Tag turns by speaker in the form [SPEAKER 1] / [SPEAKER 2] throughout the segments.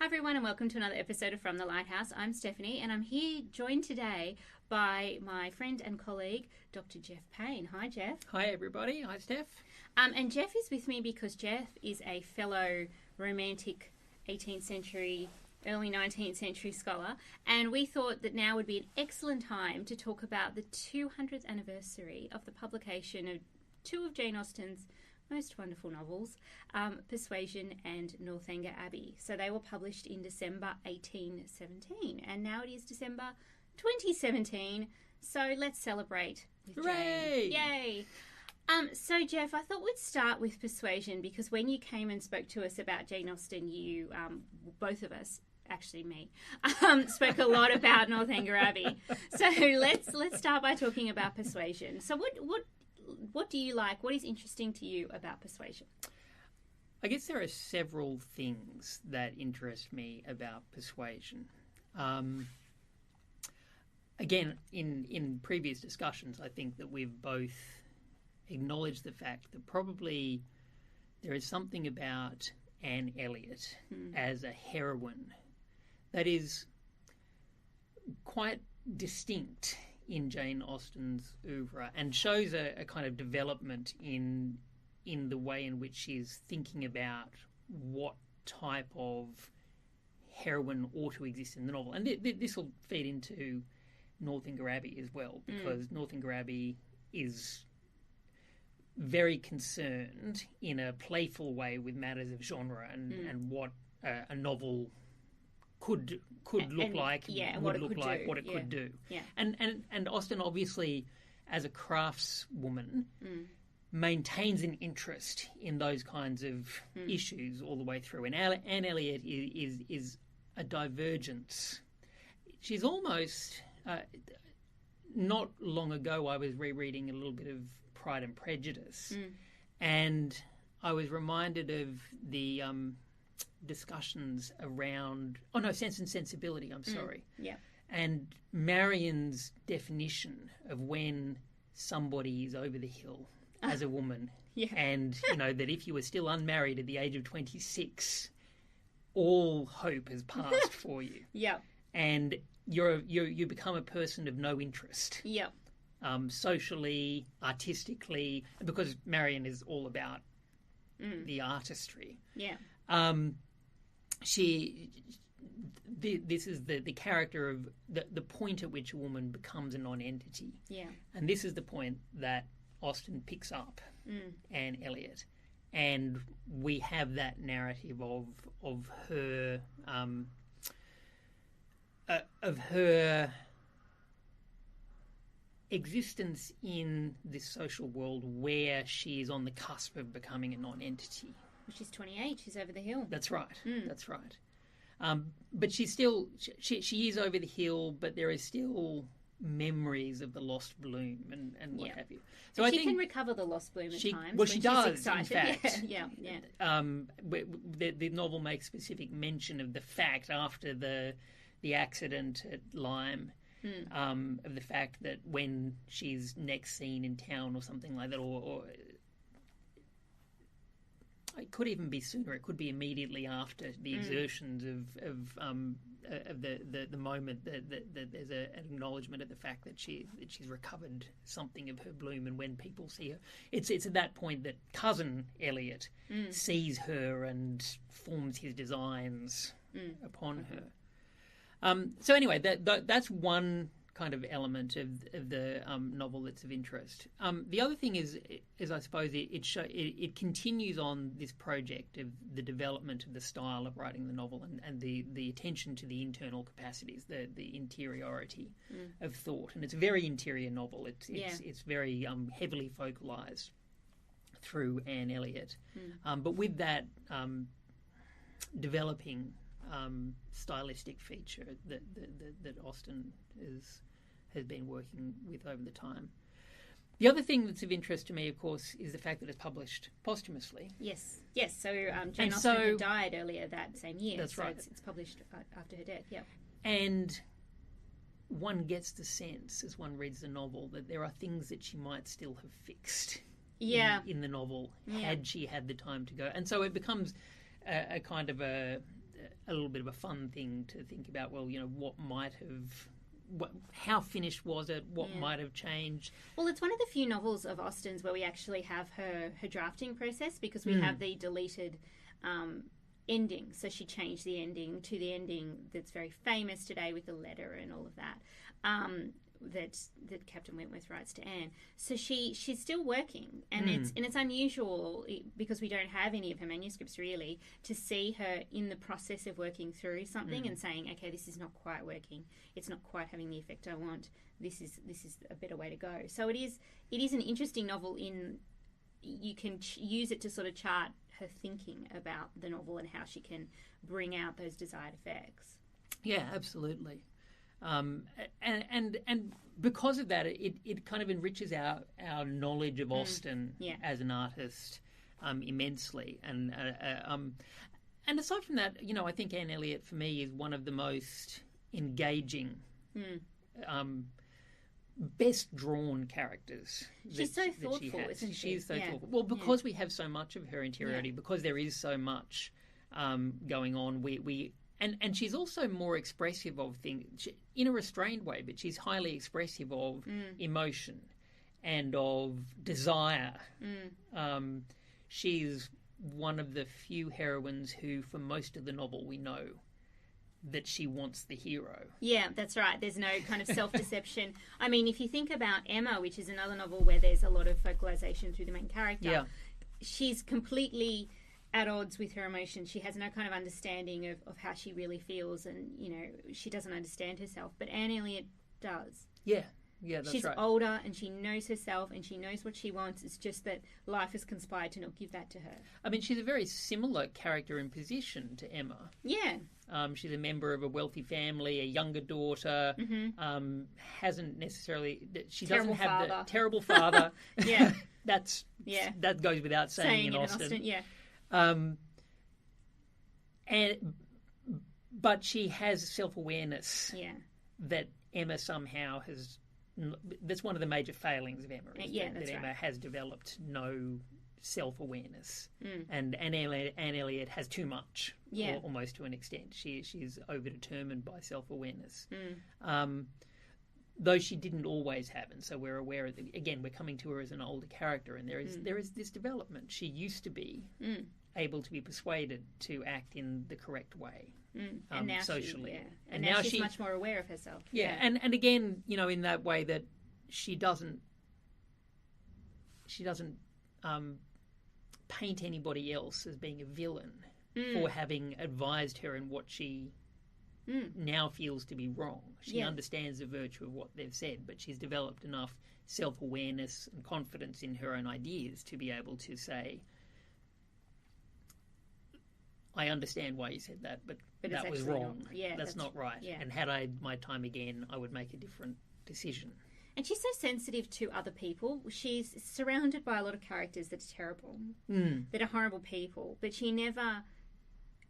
[SPEAKER 1] Hi everyone and welcome to another episode of From the Lighthouse. I'm Stephanie and I'm here joined today by my friend and colleague, Dr Geoff Payne. Hi Geoff.
[SPEAKER 2] Hi everybody. Hi Steph.
[SPEAKER 1] And Geoff is with me because Geoff is a fellow romantic 18th century, early 19th century scholar, and we thought that now would be an excellent time to talk about the 200th anniversary of the publication of two of Jane Austen's most wonderful novels, Persuasion and Northanger Abbey. So they were published in December 1817, and now it is December 2017, so let's celebrate with
[SPEAKER 2] Hooray!
[SPEAKER 1] Jane. Yay! So Geoff, I thought we'd start with Persuasion, because when you came and spoke to us about Jane Austen, you, both of us, actually me, spoke a lot about Northanger Abbey. So let's start by talking about Persuasion. So what do you like? What is interesting to you about Persuasion?
[SPEAKER 2] I guess there are several things that interest me about Persuasion. Again, in previous discussions, I think that we've both acknowledged the fact that probably there is something about Anne Elliot as a heroine that is quite distinct in Jane Austen's oeuvre and shows a kind of development in the way in which she's thinking about what type of heroine ought to exist in the novel. And this will feed into Northanger Abbey as well, because Northanger Abbey is very concerned in a playful way with matters of genre and what a novel could look like, would look like, what it could do.
[SPEAKER 1] Yeah.
[SPEAKER 2] And Austen, obviously, as a craftswoman, maintains an interest in those kinds of issues all the way through. And Anne Elliot is a divergence. She's almost... not long ago, I was rereading a little bit of Pride and Prejudice, and I was reminded of the... discussions around Sense and Sensibility, I'm sorry.
[SPEAKER 1] Yeah.
[SPEAKER 2] And Marion's definition of when somebody is over the hill as a woman.
[SPEAKER 1] Yeah.
[SPEAKER 2] And that if you were still unmarried at the age of 26, all hope has passed for you.
[SPEAKER 1] Yeah.
[SPEAKER 2] And you become a person of no interest.
[SPEAKER 1] Yeah.
[SPEAKER 2] Socially, artistically, because Marion is all about the artistry.
[SPEAKER 1] Yeah.
[SPEAKER 2] This is the character of the point at which a woman becomes a non-entity.
[SPEAKER 1] Yeah.
[SPEAKER 2] And this is the point that Austen picks up Anne Elliot, and we have that narrative of her existence in this social world where she is on the cusp of becoming a non-entity.
[SPEAKER 1] She's 28. She's over the hill.
[SPEAKER 2] That's right. That's right. But she's still she is over the hill, but there is still memories of the lost bloom and what have you.
[SPEAKER 1] So I think she can recover the lost bloom at times.
[SPEAKER 2] Well, she does. In fact,
[SPEAKER 1] yeah.
[SPEAKER 2] The novel makes specific mention of the fact after the accident at Lyme. Of the fact that when she's next seen in town or something like that, or it could even be sooner. It could be immediately after the exertions of the moment that there's an acknowledgement of the fact that she's recovered something of her bloom, and when people see her, it's at that point that cousin Elliot sees her and forms his designs upon her. So anyway, that's one kind of element of the novel that's of interest. The other thing is I suppose it continues on this project of the development of the style of writing the novel and the attention to the internal capacities, the interiority of thought. And it's a very interior novel. It's very heavily focalised through Anne Elliot. But with that developing stylistic feature that Austen has been working with over the time. The other thing that's of interest to me, of course, is the fact that it's published posthumously.
[SPEAKER 1] Yes. So Jane Austen had died earlier that same year. That's right. It's published after her death. Yeah. And
[SPEAKER 2] one gets the sense, as one reads the novel, that there are things that she might still have fixed. In the novel, had she had the time to go, and so it becomes a kind of a a little bit of a fun thing to think about. Well, what might have. How finished was it? What might have changed?
[SPEAKER 1] Well, it's one of the few novels of Austen's where we actually have her drafting process, because we have the deleted ending. So she changed the ending to the ending that's very famous today with the letter and all of that. That Captain Wentworth writes to Anne. So she's still working, and it's unusual because we don't have any of her manuscripts really to see her in the process of working through something and saying, okay, this is not quite working. It's not quite having the effect I want. This is a better way to go. So it is an interesting novel. You can use it to sort of chart her thinking about the novel and how she can bring out those desired effects.
[SPEAKER 2] Yeah, absolutely. And because of that, it kind of enriches our knowledge of Austen as an artist immensely. And aside from that, I think Anne Elliot for me is one of the most engaging, best drawn characters.
[SPEAKER 1] She's so thoughtful, isn't she?
[SPEAKER 2] She's so thoughtful. Well, because we have so much of her interiority, because there is so much going on, And she's also more expressive of things in a restrained way, but she's highly expressive of emotion and of desire. She's one of the few heroines who, for most of the novel, we know that she wants the hero. Yeah,
[SPEAKER 1] that's right. There's no kind of self-deception. I mean, if you think about Emma, which is another novel where there's a lot of vocalization through the main character, she's completely at odds with her emotions. She has no kind of understanding of how she really feels, and she doesn't understand herself. But Anne Elliot does.
[SPEAKER 2] Yeah, that's
[SPEAKER 1] She's
[SPEAKER 2] right.
[SPEAKER 1] older and she knows herself and she knows what she wants. It's just that life has conspired to not give that to her.
[SPEAKER 2] I mean, she's a very similar character in position to Emma.
[SPEAKER 1] Yeah.
[SPEAKER 2] She's a member of a wealthy family, a younger daughter. Hasn't necessarily. She doesn't have the terrible father.
[SPEAKER 1] Yeah.
[SPEAKER 2] That goes without saying in Austen.
[SPEAKER 1] Yeah.
[SPEAKER 2] But she has self-awareness.
[SPEAKER 1] Yeah.
[SPEAKER 2] That Emma somehow has. That's one of the major failings of Emma. That Emma has developed no self-awareness, and Anne Elliot has too much, almost to an extent. She's overdetermined by self-awareness, though she didn't always have, and so we're aware of. Again, we're coming to her as an older character, and there is this development. She used to be able to be persuaded to act in the correct way.
[SPEAKER 1] And now
[SPEAKER 2] socially,
[SPEAKER 1] and now she's much more aware of herself.
[SPEAKER 2] And again, in that way that she doesn't paint anybody else as being a villain for having advised her in what she now feels to be wrong. She understands the virtue of what they've said, but she's developed enough self-awareness and confidence in her own ideas to be able to say, I understand why you said that, but that was wrong. That's not right. Yeah. And had I my time again, I would make a different decision.
[SPEAKER 1] And she's so sensitive to other people. She's surrounded by a lot of characters that are terrible, that are horrible people, but she never...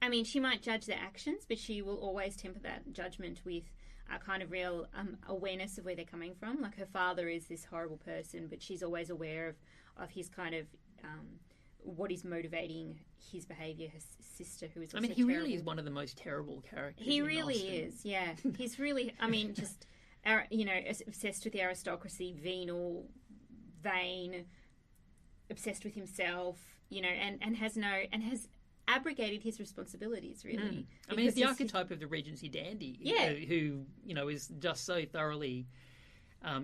[SPEAKER 1] I mean, she might judge their actions, but she will always temper that judgment with a kind of real awareness of where they're coming from. Like, her father is this horrible person, but she's always aware of his kind of... what is motivating his behaviour, his sister, who is also
[SPEAKER 2] he
[SPEAKER 1] terrible.
[SPEAKER 2] really is one of the most terrible characters.
[SPEAKER 1] He really
[SPEAKER 2] Austen.
[SPEAKER 1] is, yeah. He's really, just, obsessed with the aristocracy, venal, vain, obsessed with himself, and has abrogated his responsibilities, really.
[SPEAKER 2] He's the archetype of the Regency dandy, who is just so thoroughly...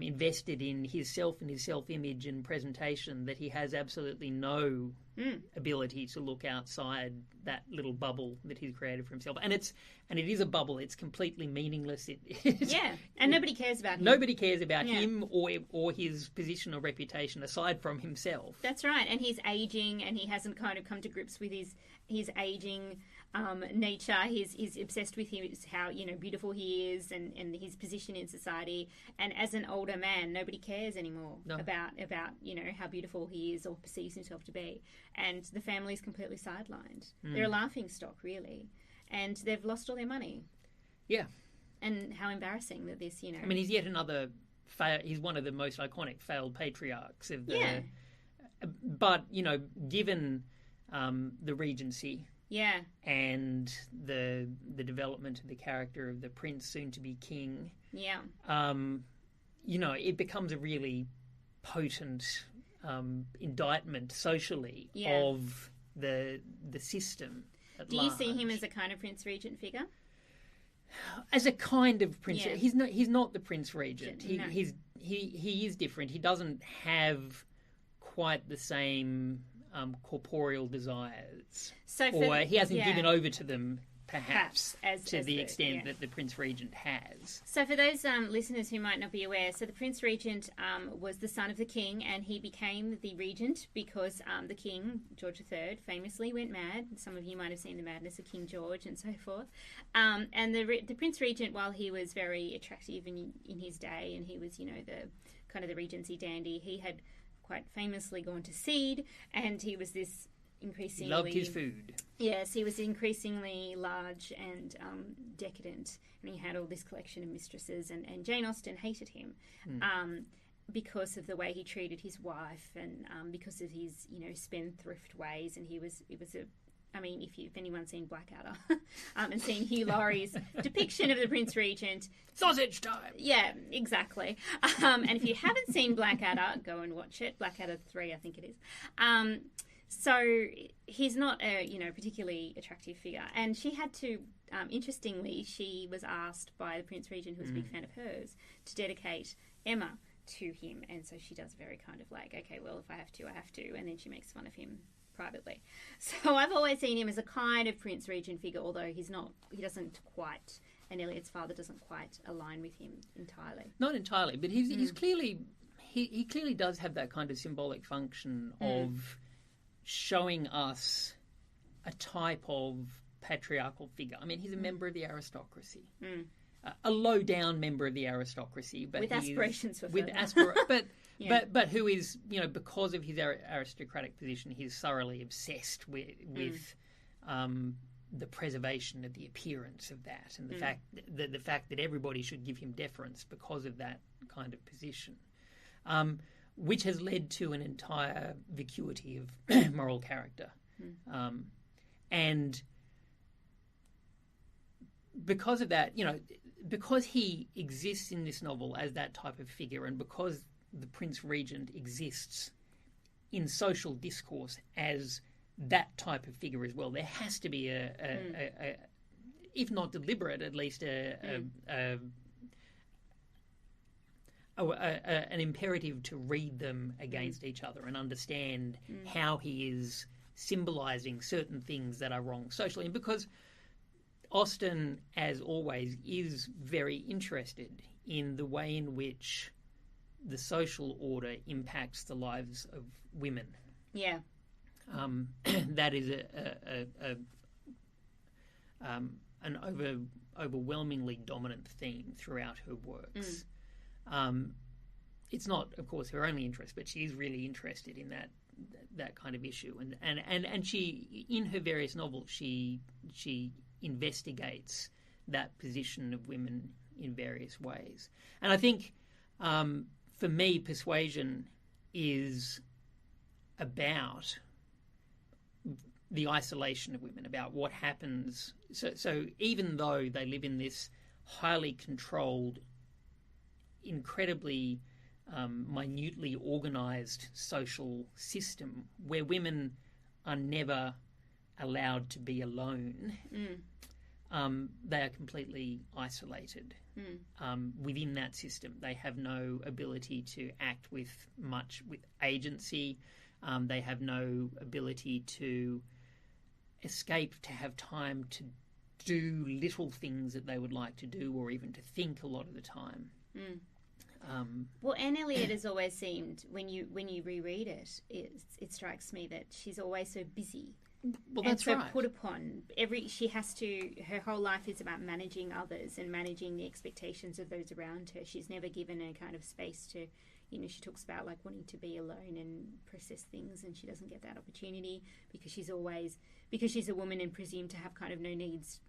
[SPEAKER 2] invested in his self and his self-image and presentation that he has absolutely no ability to look outside that little bubble that he's created for himself. And it is a bubble. It's completely meaningless.
[SPEAKER 1] And nobody cares about him.
[SPEAKER 2] Nobody cares about him or his position or reputation aside from himself.
[SPEAKER 1] That's right. And he's aging, and he hasn't kind of come to grips with his aging nature. He's obsessed with how beautiful he is and his position in society. And as an older man, nobody cares anymore about how beautiful he is or perceives himself to be. And the family's completely sidelined. They're a laughing stock, really, and they've lost all their money.
[SPEAKER 2] Yeah.
[SPEAKER 1] And how embarrassing that this,
[SPEAKER 2] he's yet another. He's one of the most iconic failed patriarchs of the. But given the Regency.
[SPEAKER 1] Yeah.
[SPEAKER 2] and the development of the character of the prince, soon to be king,
[SPEAKER 1] Yeah.
[SPEAKER 2] It becomes a really potent indictment socially of the system at large.
[SPEAKER 1] Do you see him as a kind of Prince Regent figure?
[SPEAKER 2] As a kind of prince,
[SPEAKER 1] Yeah.
[SPEAKER 2] he's not the Prince Regent.
[SPEAKER 1] No.
[SPEAKER 2] He is different. He doesn't have quite the same corporeal desires, he hasn't given over to them, perhaps to the extent that the Prince Regent has.
[SPEAKER 1] So for those listeners who might not be aware, so the Prince Regent was the son of the king, and he became the regent because the king, George III, famously went mad. Some of you might have seen The Madness of King George and so forth. And the Prince Regent, while he was very attractive in his day, and he was, the kind of the Regency dandy, he had quite famously gone to seed, and he was this increasingly...
[SPEAKER 2] He loved his food.
[SPEAKER 1] Yes, he was increasingly large and decadent, and he had all this collection of mistresses, and Jane Austen hated him because of the way he treated his wife, and because of his, spendthrift ways, and if anyone's seen Blackadder and seen Hugh Laurie's depiction of the Prince Regent...
[SPEAKER 2] Sausage time! Yeah,
[SPEAKER 1] exactly. And if you haven't seen Blackadder, go and watch it. Blackadder 3, I think it is. So he's not a, particularly attractive figure. And she had to, interestingly, she was asked by the Prince Regent, who was a big fan of hers, to dedicate Emma to him. And so she does very kind of like, okay, well, if I have to, I have to. And then she makes fun of him privately. So I've always seen him as a kind of Prince Regent figure, although he doesn't quite, and Elliot's father doesn't quite align with him entirely.
[SPEAKER 2] Not entirely, but he's clearly, he clearly does have that kind of symbolic function of showing us a type of patriarchal figure. I mean, he's a member of the aristocracy, a low-down member of the aristocracy, but
[SPEAKER 1] with aspirations for
[SPEAKER 2] but who is, because of his aristocratic position, he's thoroughly obsessed with the preservation of the appearance of that, and the fact that everybody should give him deference because of that kind of position. Which has led to an entire vacuity of moral character. And because of that, because he exists in this novel as that type of figure, and because the Prince Regent exists in social discourse as that type of figure as well, there has to be a if not deliberate, at least an imperative to read them against each other and understand how he is symbolising certain things that are wrong socially. And because Austen, as always, is very interested in the way in which the social order impacts the lives of women.
[SPEAKER 1] Yeah.
[SPEAKER 2] That is an overwhelmingly dominant theme throughout her works. It's not, of course, her only interest, but she is really interested in that kind of issue, and she, in her various novels, she investigates that position of women in various ways. And I think, for me, Persuasion is about the isolation of women, about what happens. So even though they live in this highly controlled, incredibly minutely organised social system where women are never allowed to be alone, they are completely isolated within that system. They have no ability to act with agency. They have no ability to escape, to have time to do little things that they would like to do, or even to think a lot of the time.
[SPEAKER 1] Well, Anne Elliot has always seemed, when you reread it, it strikes me that she's always so busy.
[SPEAKER 2] Well, that's
[SPEAKER 1] and so
[SPEAKER 2] right.
[SPEAKER 1] put upon. Her whole life is about managing others and managing the expectations of those around her. She's never given a kind of space to, she talks about like wanting to be alone and process things, and she doesn't get that opportunity because she's a woman and presumed to have kind of no needs,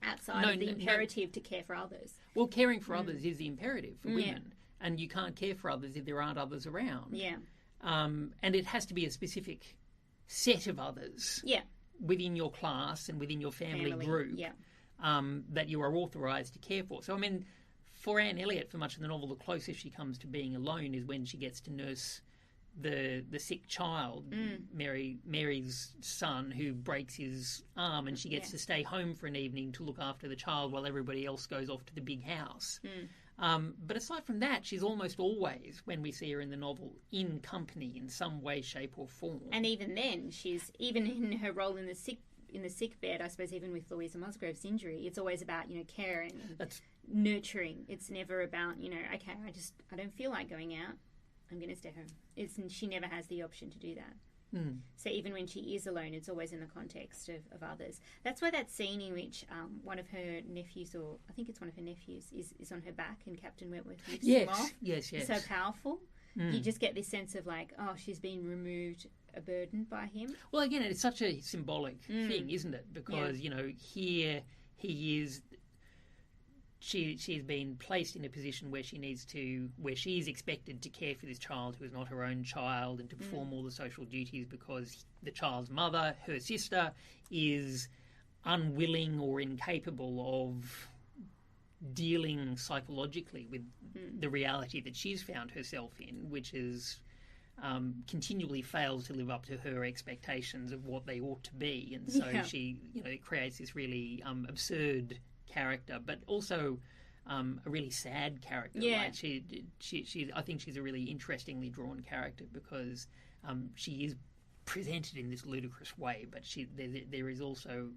[SPEAKER 1] outside of the imperative to care for others.
[SPEAKER 2] Well, caring for others is the imperative for women, and you can't care for others if there aren't others around.
[SPEAKER 1] Yeah.
[SPEAKER 2] And it has to be a specific set of others within your class and within your family group that you are authorised to care for. So, I mean, for Anne Elliot, for much of the novel, the closest she comes to being alone is when she gets to nurse the sick child, Mary's son, who breaks his arm, and she gets to stay home for an evening to look after the child while everybody else goes off to the big house. But aside from that, she's almost always, when we see her in the novel, in company in some way, shape or form.
[SPEAKER 1] And even then, she's, even in her role in the sick bed, I suppose, even with Louisa Musgrove's injury, it's always about, you know, caring, nurturing. It's never about, you know, okay, I don't feel like going out, I'm going to stay home. She never has the option to do that. So even when she is alone, it's always in the context of others. That's why that scene in which one of her nephews, or I think it's one of her nephews, is on her back and Captain Wentworth lifts him off. Yes. Is so powerful. You just get this sense of like, oh, she's been removed, a burden by him.
[SPEAKER 2] Well, again, it's such a symbolic thing, isn't it? Because, you know, here he is... She's been placed in a position where she is expected to care for this child who is not her own child and to perform all the social duties because the child's mother, her sister, is unwilling or incapable of dealing psychologically with the reality that she's found herself in, which is continually fails to live up to her expectations of what they ought to be. And so she, you know, it creates this really absurd character, but also a really sad character. Right? She I think she's a really interestingly drawn character because she is presented in this ludicrous way, but there is also,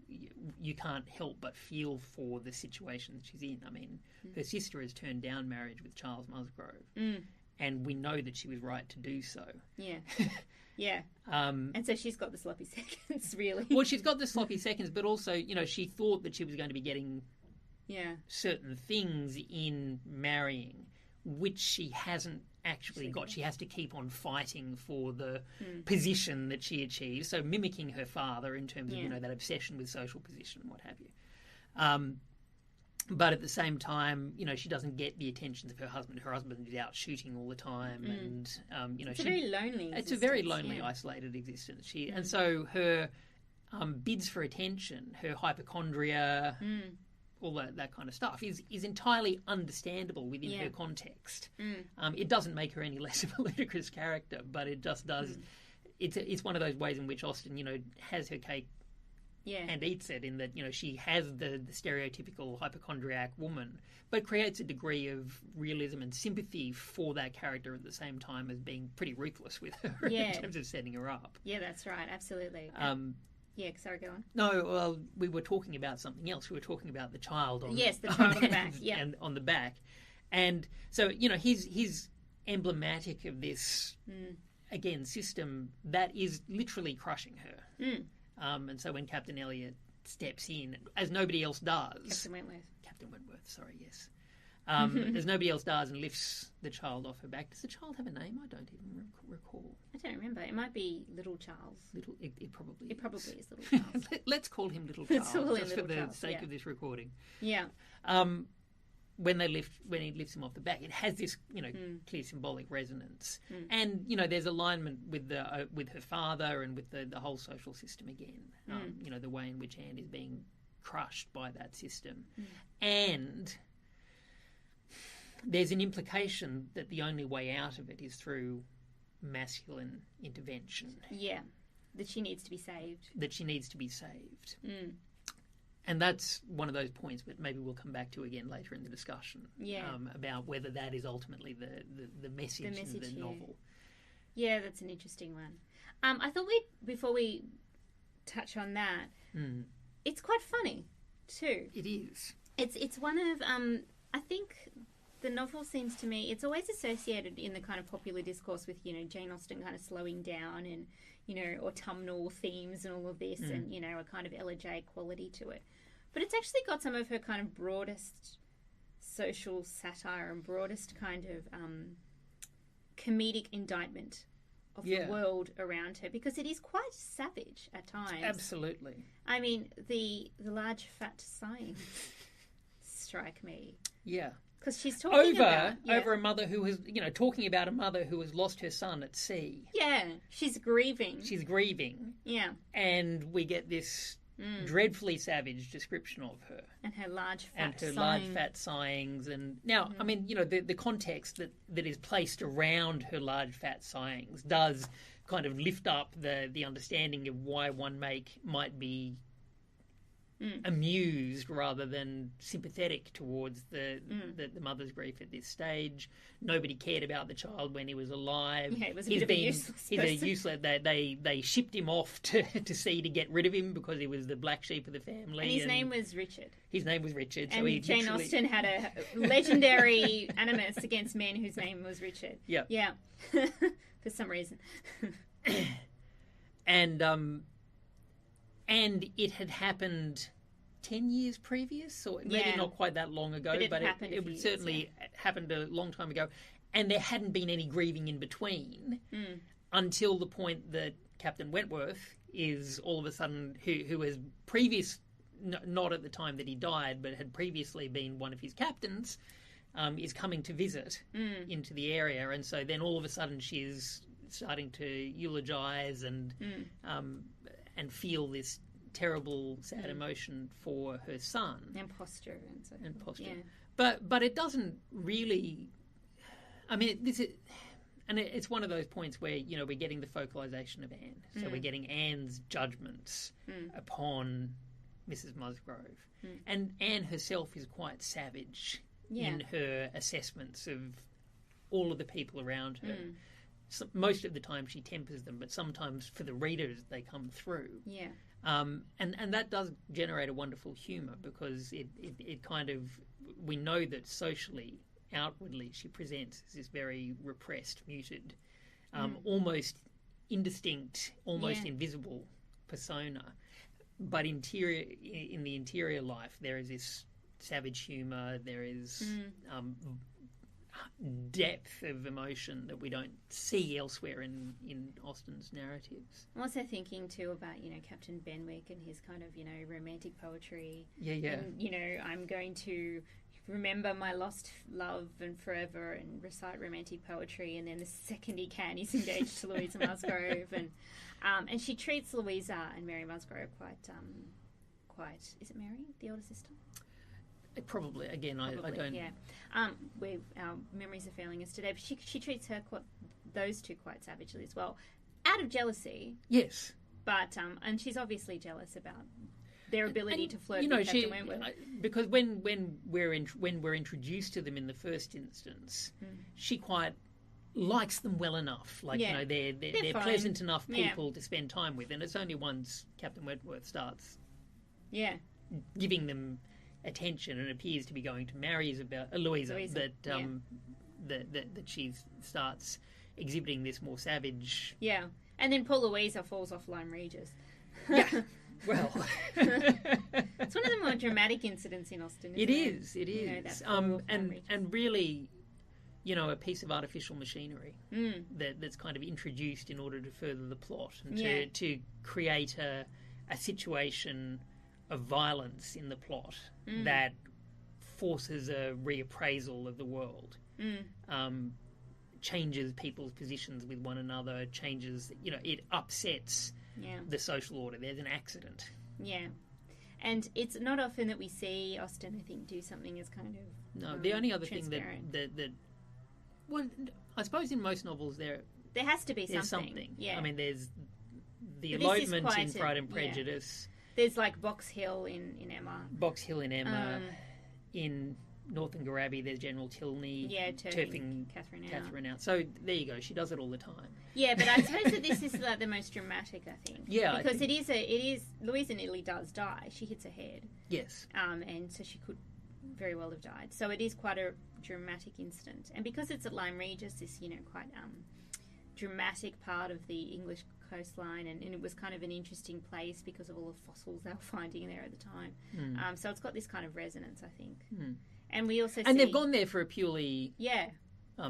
[SPEAKER 2] you can't help but feel for the situation that she's in. I mean, her sister has turned down marriage with Charles Musgrove, and we know that she was right to do so. And so she's got the sloppy seconds, really. Well, she's got the sloppy seconds, but also, you know, she thought that she was going to be getting certain things in marrying, which she hasn't actually got. She has to keep on fighting for the position that she achieves, so mimicking her father in terms of, you know, that obsession with social position and what have you. But at the same time, you know, she doesn't get the attentions of her husband. Her husband is out shooting all the time, and you know,
[SPEAKER 1] it's a very lonely existence.
[SPEAKER 2] It's a very lonely, isolated existence. And so her bids for attention, her hypochondria, all that kind of stuff is entirely understandable within her context. It doesn't make her any less of a ludicrous character, but it just does. It's one of those ways in which Austen, you know, has her cake and eats it, in that, you know, she has the stereotypical hypochondriac woman, but creates a degree of realism and sympathy for that character at the same time as being pretty ruthless with her in terms of setting her up. Yeah,
[SPEAKER 1] that's right, absolutely. Sorry, go on.
[SPEAKER 2] No, well, we were talking about something else. We were talking about the child on
[SPEAKER 1] the child on the back.
[SPEAKER 2] And on the back. And so, you know, he's emblematic of this, again, system that is literally crushing her. And so when Captain Elliot steps in, as nobody else does... Captain Wentworth, sorry, yes. As nobody else does, and lifts the child off her back. Does the child have a name? I don't even recall.
[SPEAKER 1] I don't remember. It might be Little Charles.
[SPEAKER 2] It probably is.
[SPEAKER 1] It probably is Little Charles.
[SPEAKER 2] Let's call him Little Charles, just for the sake of this recording. When he lifts him off the back, it has this, you know, clear symbolic resonance, and, you know, there's alignment with her father and with the whole social system again. You know, the way in which Anne is being crushed by that system, and there's an implication that the only way out of it is through masculine intervention.
[SPEAKER 1] That she needs to be saved. And
[SPEAKER 2] that's one of those points that maybe we'll come back to again later in the discussion, about whether that is ultimately the message of the novel.
[SPEAKER 1] Yeah, that's an interesting one. I thought before we touch on that, it's quite funny too.
[SPEAKER 2] It is.
[SPEAKER 1] It's one of, I think the novel seems to me, it's always associated in the kind of popular discourse with, you know, Jane Austen kind of slowing down and, you know, autumnal themes and all of this, and, you know, a kind of elegiac quality to it. But it's actually got some of her kind of broadest social satire and broadest kind of comedic indictment of the world around her, because it is quite savage at times.
[SPEAKER 2] Absolutely.
[SPEAKER 1] I mean, the large fat sighing strike me.
[SPEAKER 2] Yeah.
[SPEAKER 1] Because she's talking
[SPEAKER 2] over a mother who was, talking about a mother who has lost her son at sea.
[SPEAKER 1] Yeah, she's grieving. Yeah.
[SPEAKER 2] And we get this dreadfully savage description of her.
[SPEAKER 1] And her large
[SPEAKER 2] fat sighings. And now, I mean, the context that is placed around her large fat sighings does kind of lift up the understanding of why one might be amused rather than sympathetic towards the mother's grief at this stage. Nobody cared about the child when he was alive.
[SPEAKER 1] Yeah, it was a useless person.
[SPEAKER 2] He's a useless. They shipped him off to sea to get rid of him because he was the black sheep of the family.
[SPEAKER 1] And his name was Richard.
[SPEAKER 2] And
[SPEAKER 1] so Jane Austen had a legendary animus against men whose name was Richard.
[SPEAKER 2] Yeah.
[SPEAKER 1] Yeah. For some reason.
[SPEAKER 2] And it had happened 10 years previous, or maybe not quite that long ago, but it would certainly happened a long time ago. And there hadn't been any grieving in between until the point that Captain Wentworth is all of a sudden, who has not at the time that he died, but had previously been one of his captains, is coming to visit into the area. And so then all of a sudden she's starting to eulogise and feel this terrible, sad emotion for her son.
[SPEAKER 1] And posture.
[SPEAKER 2] Yeah. But it doesn't really... I mean, it's one of those points where, we're getting the focalisation of Anne. So we're getting Anne's judgments upon Mrs. Musgrove. And Anne herself is quite savage in her assessments of all of the people around her. So most of the time she tempers them, but sometimes for the readers they come through.
[SPEAKER 1] Yeah.
[SPEAKER 2] And that does generate a wonderful humour because it kind of, we know that socially, outwardly, she presents as this very repressed, muted, almost indistinct, almost invisible persona. But in the interior life, there is this savage humour, there is depth of emotion that we don't see elsewhere in Austen's narratives.
[SPEAKER 1] I'm also thinking too about, Captain Benwick and his kind of, romantic poetry.
[SPEAKER 2] Yeah.
[SPEAKER 1] And, I'm going to remember my lost love and forever and recite romantic poetry, and then the second he can, he's engaged to Louisa Musgrove, and she treats Louisa and Mary Musgrove quite. Is it Mary, the older sister?
[SPEAKER 2] Probably. Again, I don't.
[SPEAKER 1] Yeah. Our memories are failing us today, but she treats those two quite savagely as well, out of jealousy.
[SPEAKER 2] Yes.
[SPEAKER 1] But and she's obviously jealous about their ability to flirt with Captain Wentworth.
[SPEAKER 2] Because when we're introduced to them in the first instance, she quite likes them well enough. They're pleasant enough people to spend time with, and it's only once Captain Wentworth starts giving them attention and appears to be going to marry Louisa that she starts exhibiting this more savage.
[SPEAKER 1] Yeah, and then poor Louisa falls off Lyme Regis.
[SPEAKER 2] Yeah, well,
[SPEAKER 1] it's one of the more dramatic incidents in Austen.
[SPEAKER 2] It is. And really, a piece of artificial machinery that's kind of introduced in order to further the plot and to create a situation of violence in the plot that forces a reappraisal of the world, changes people's positions with one another, it upsets the social order. There's an accident.
[SPEAKER 1] Yeah. And it's not often that we see Austen, I think, do something as kind of
[SPEAKER 2] No, the only other thing that well, I suppose in most novels there
[SPEAKER 1] has to be
[SPEAKER 2] something.
[SPEAKER 1] Yeah.
[SPEAKER 2] I mean, there's the elopement in Pride and Prejudice.
[SPEAKER 1] There's like Box Hill in Emma.
[SPEAKER 2] In Northanger Abbey, there's General Tilney turfing Catherine out. So there you go. She does it all the time.
[SPEAKER 1] Yeah, but I suppose that this is like the most dramatic, I think.
[SPEAKER 2] Yeah,
[SPEAKER 1] because it is. Louisa nearly does die. She hits her head.
[SPEAKER 2] Yes.
[SPEAKER 1] And so she could very well have died. So it is quite a dramatic incident, and because it's at Lyme Regis, this quite dramatic part of the English coastline, and it was kind of an interesting place because of all the fossils they were finding there at the time. So it's got this kind of resonance, I think. And we also
[SPEAKER 2] they've gone there for a purely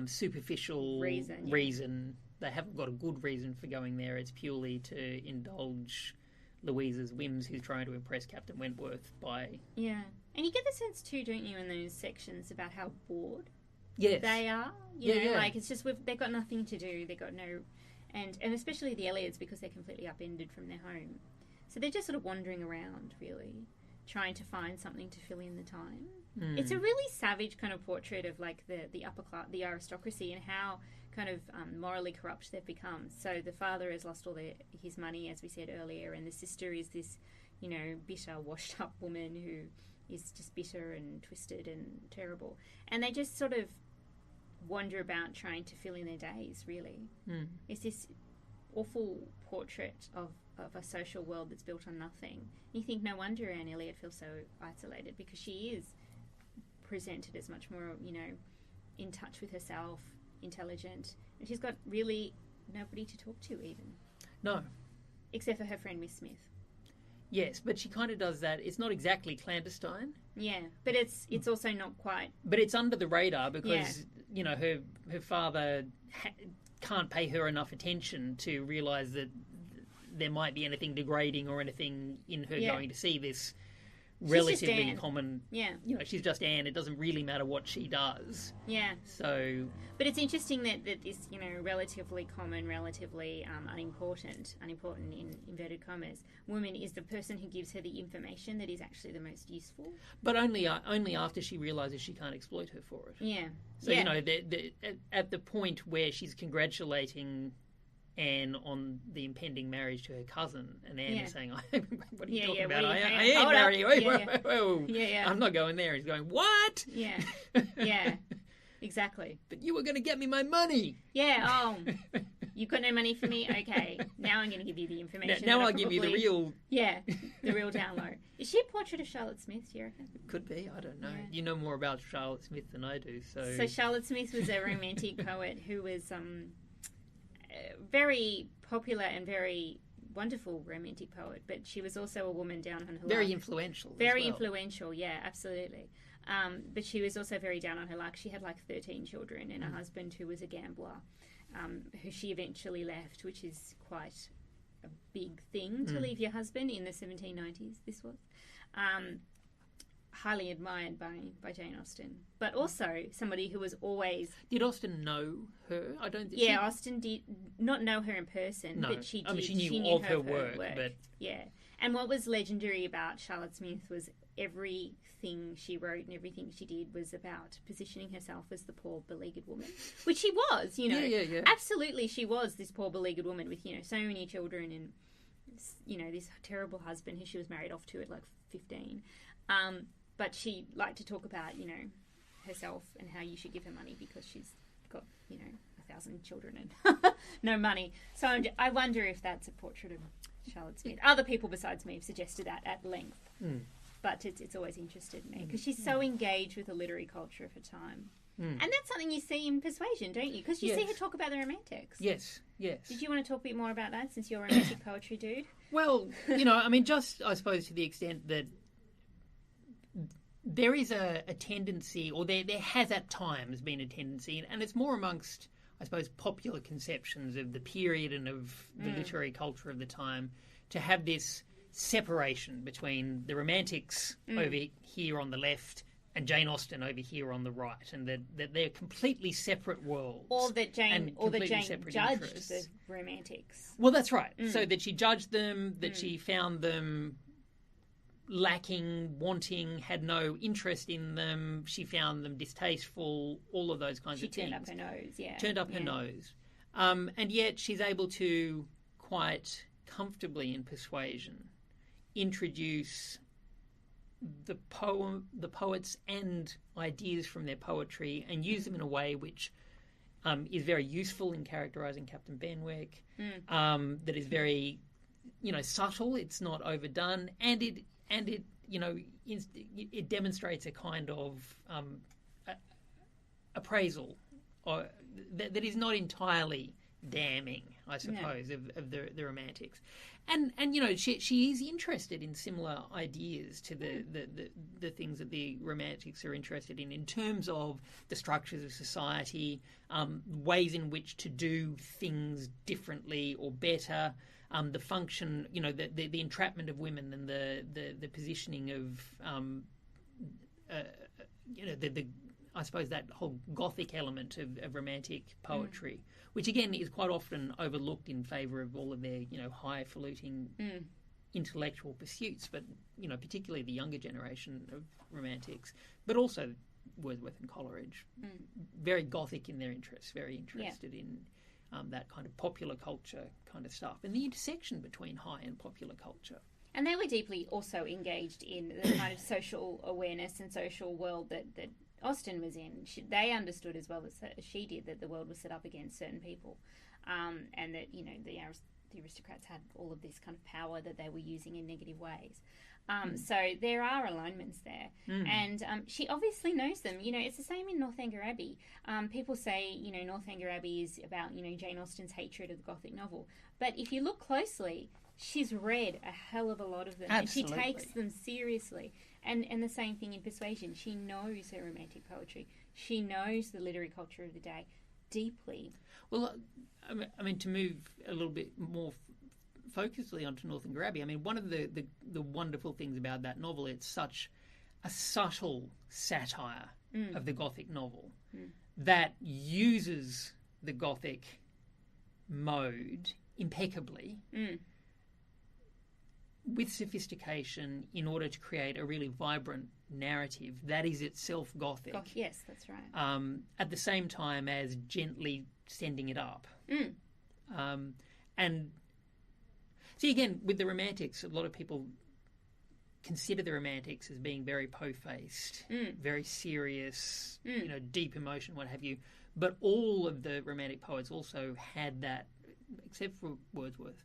[SPEAKER 2] superficial
[SPEAKER 1] reason.
[SPEAKER 2] They haven't got a good reason for going there. It's purely to indulge Louisa's whims, who's trying to impress Captain Wentworth by...
[SPEAKER 1] Yeah. And you get the sense too, don't you, in those sections about how bored
[SPEAKER 2] Yes.
[SPEAKER 1] they are? You know, like, it's just, they've got nothing to do. They've got no... And especially the Elliots, because they're completely upended from their home. So they're just sort of wandering around, really, trying to find something to fill in the time. It's a really savage kind of portrait of, like, the upper class, the aristocracy, and how kind of morally corrupt they've become. So the father has lost all his money, as we said earlier, and the sister is this, you know, bitter, washed-up woman who is just bitter and twisted and terrible. And they just sort of wander about trying to fill in their days, really. It's this awful portrait of a social world that's built on nothing. You think, no wonder Anne Elliot feels so isolated, because she is presented as much more, you know, in touch with herself, intelligent, and she's got really nobody to talk to, even. No. Except for her friend Miss Smith.
[SPEAKER 2] Yes, but she kind of does that. It's not exactly clandestine.
[SPEAKER 1] Yeah, but it's also not quite.
[SPEAKER 2] But it's under the radar because, you know, her father can't pay her enough attention to realise that there might be anything degrading or anything in her going to see this relatively common. Yeah. You know, she's just Anne. It doesn't really matter what she does.
[SPEAKER 1] Yeah.
[SPEAKER 2] So.
[SPEAKER 1] But it's interesting that this, you know, relatively common, relatively unimportant in inverted commas, woman is the person who gives her the information that is actually the most useful.
[SPEAKER 2] But only after she realises she can't exploit her for it.
[SPEAKER 1] Yeah.
[SPEAKER 2] So, you know, at the point where she's congratulating Anne on the impending marriage to her cousin, and Anne is saying, what are you talking about? I ain't marrying. I'm not going there. He's going, what?
[SPEAKER 1] Yeah. Yeah. Exactly.
[SPEAKER 2] But you were going to get me my money.
[SPEAKER 1] Yeah. Oh, you've got no money for me? Okay. Now I'm going to give you the information.
[SPEAKER 2] Now I'll give you the real...
[SPEAKER 1] Yeah, the real down low. Is she a portrait of Charlotte Smith, do you reckon?
[SPEAKER 2] Could be. I don't know. Yeah. You know more about Charlotte Smith than I do. So
[SPEAKER 1] Charlotte Smith was a romantic poet who was very popular and very wonderful romantic poet, but she was also a woman down on her luck.
[SPEAKER 2] Very influential.
[SPEAKER 1] Very influential, yeah, absolutely. But she was also very down on her luck. She had like 13 children and a husband who was a gambler, who she eventually left, which is quite a big thing to leave your husband in the 1790s, this was. Highly admired by Jane Austen, but also somebody who was always...
[SPEAKER 2] Did Austen know her? I don't think...
[SPEAKER 1] Yeah, Austen did not know her in person, but she did.
[SPEAKER 2] I mean, she knew of her work, but...
[SPEAKER 1] Yeah. And what was legendary about Charlotte Smith was everything she wrote and everything she did was about positioning herself as the poor, beleaguered woman, which she was, you know.
[SPEAKER 2] Yeah.
[SPEAKER 1] Absolutely, she was this poor, beleaguered woman with, you know, so many children and, you know, this terrible husband who she was married off to at like 15. But she liked to talk about, you know, herself and how you should give her money because she's got, you know, 1,000 children and no money. So I wonder if that's a portrait of Charlotte Smith. Other people besides me have suggested that at length. But it's always interested me because she's so engaged with the literary culture of her time. And that's something you see in Persuasion, don't you? Because you see her talk about the Romantics.
[SPEAKER 2] Yes.
[SPEAKER 1] Did you want to talk a bit more about that since you're a romantic poetry dude?
[SPEAKER 2] Well, you know, I mean, just, I suppose, to the extent that there is a tendency, or there has at times been a tendency, and it's more amongst, I suppose, popular conceptions of the period and of the literary culture of the time, to have this separation between the Romantics over here on the left and Jane Austen over here on the right, and that they're completely separate worlds.
[SPEAKER 1] Or that Jane judged the Romantics.
[SPEAKER 2] Well, that's right. So that she judged them, that she found them lacking, wanting, had no interest in them. She found them distasteful, all of those kinds of things.
[SPEAKER 1] She turned up her nose,
[SPEAKER 2] Turned up her nose. And yet she's able to quite comfortably in Persuasion introduce the poets and ideas from their poetry and use them in a way which is very useful in characterising Captain Benwick, that is very, you know, subtle, it's not overdone, and it you know, it demonstrates a kind of appraisal that is not entirely damning, I suppose, of the Romantics. And you know, she is interested in similar ideas to the things that the Romantics are interested in terms of the structures of society, ways in which to do things differently or better, the function, the entrapment of women and the positioning of, I suppose that whole Gothic element of romantic poetry, which again is quite often overlooked in favour of all of their, highfalutin intellectual pursuits, but, particularly the younger generation of romantics, but also Wordsworth and Coleridge, very Gothic in their interests, very interested in that kind of popular culture kind of stuff, and the intersection between high and popular culture.
[SPEAKER 1] And they were deeply also engaged in the kind of social awareness and social world that Austen was in. They understood as well as she did that the world was set up against certain people, and that the aristocrats had all of this kind of power that they were using in negative ways. So there are alignments there, and she obviously knows them. It's the same in Northanger Abbey. People say, Northanger Abbey is about, Jane Austen's hatred of the Gothic novel. But if you look closely, she's read a hell of a lot of them.
[SPEAKER 2] Absolutely.
[SPEAKER 1] And she takes them seriously. And the same thing in Persuasion. She knows her romantic poetry. She knows the literary culture of the day deeply.
[SPEAKER 2] Well, I mean, to move a little bit more focusedly onto Northanger Abbey, I mean, one of the wonderful things about that novel, it's such a subtle satire of the Gothic novel that uses the Gothic mode impeccably with sophistication in order to create a really vibrant narrative that is itself Gothic.
[SPEAKER 1] Yes, that's right.
[SPEAKER 2] At the same time as gently sending it up. And see, again, with the Romantics, a lot of people consider the Romantics as being very po-faced, very serious, deep emotion, what have you. But all of the Romantic poets also had that, except for Wordsworth,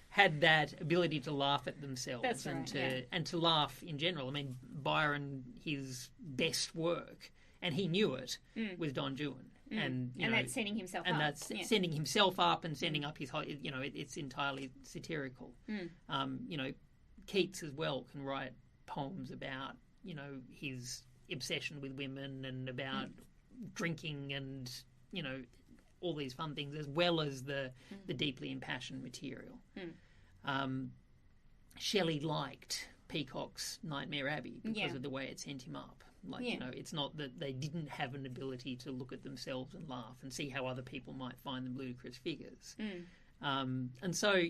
[SPEAKER 2] had that ability to laugh at themselves.
[SPEAKER 1] That's right,
[SPEAKER 2] and to laugh in general. I mean, Byron, his best work, and he knew it, was Don Juan. And
[SPEAKER 1] that's sending himself up.
[SPEAKER 2] And that's sending himself up and sending up his whole, it's entirely satirical. Keats as well can write poems about, his obsession with women and about drinking and, all these fun things, as well as the deeply impassioned material. Shelley liked Peacock's Nightmare Abbey because of the way it sent him up. It's not that they didn't have an ability to look at themselves and laugh and see how other people might find them ludicrous figures. And so,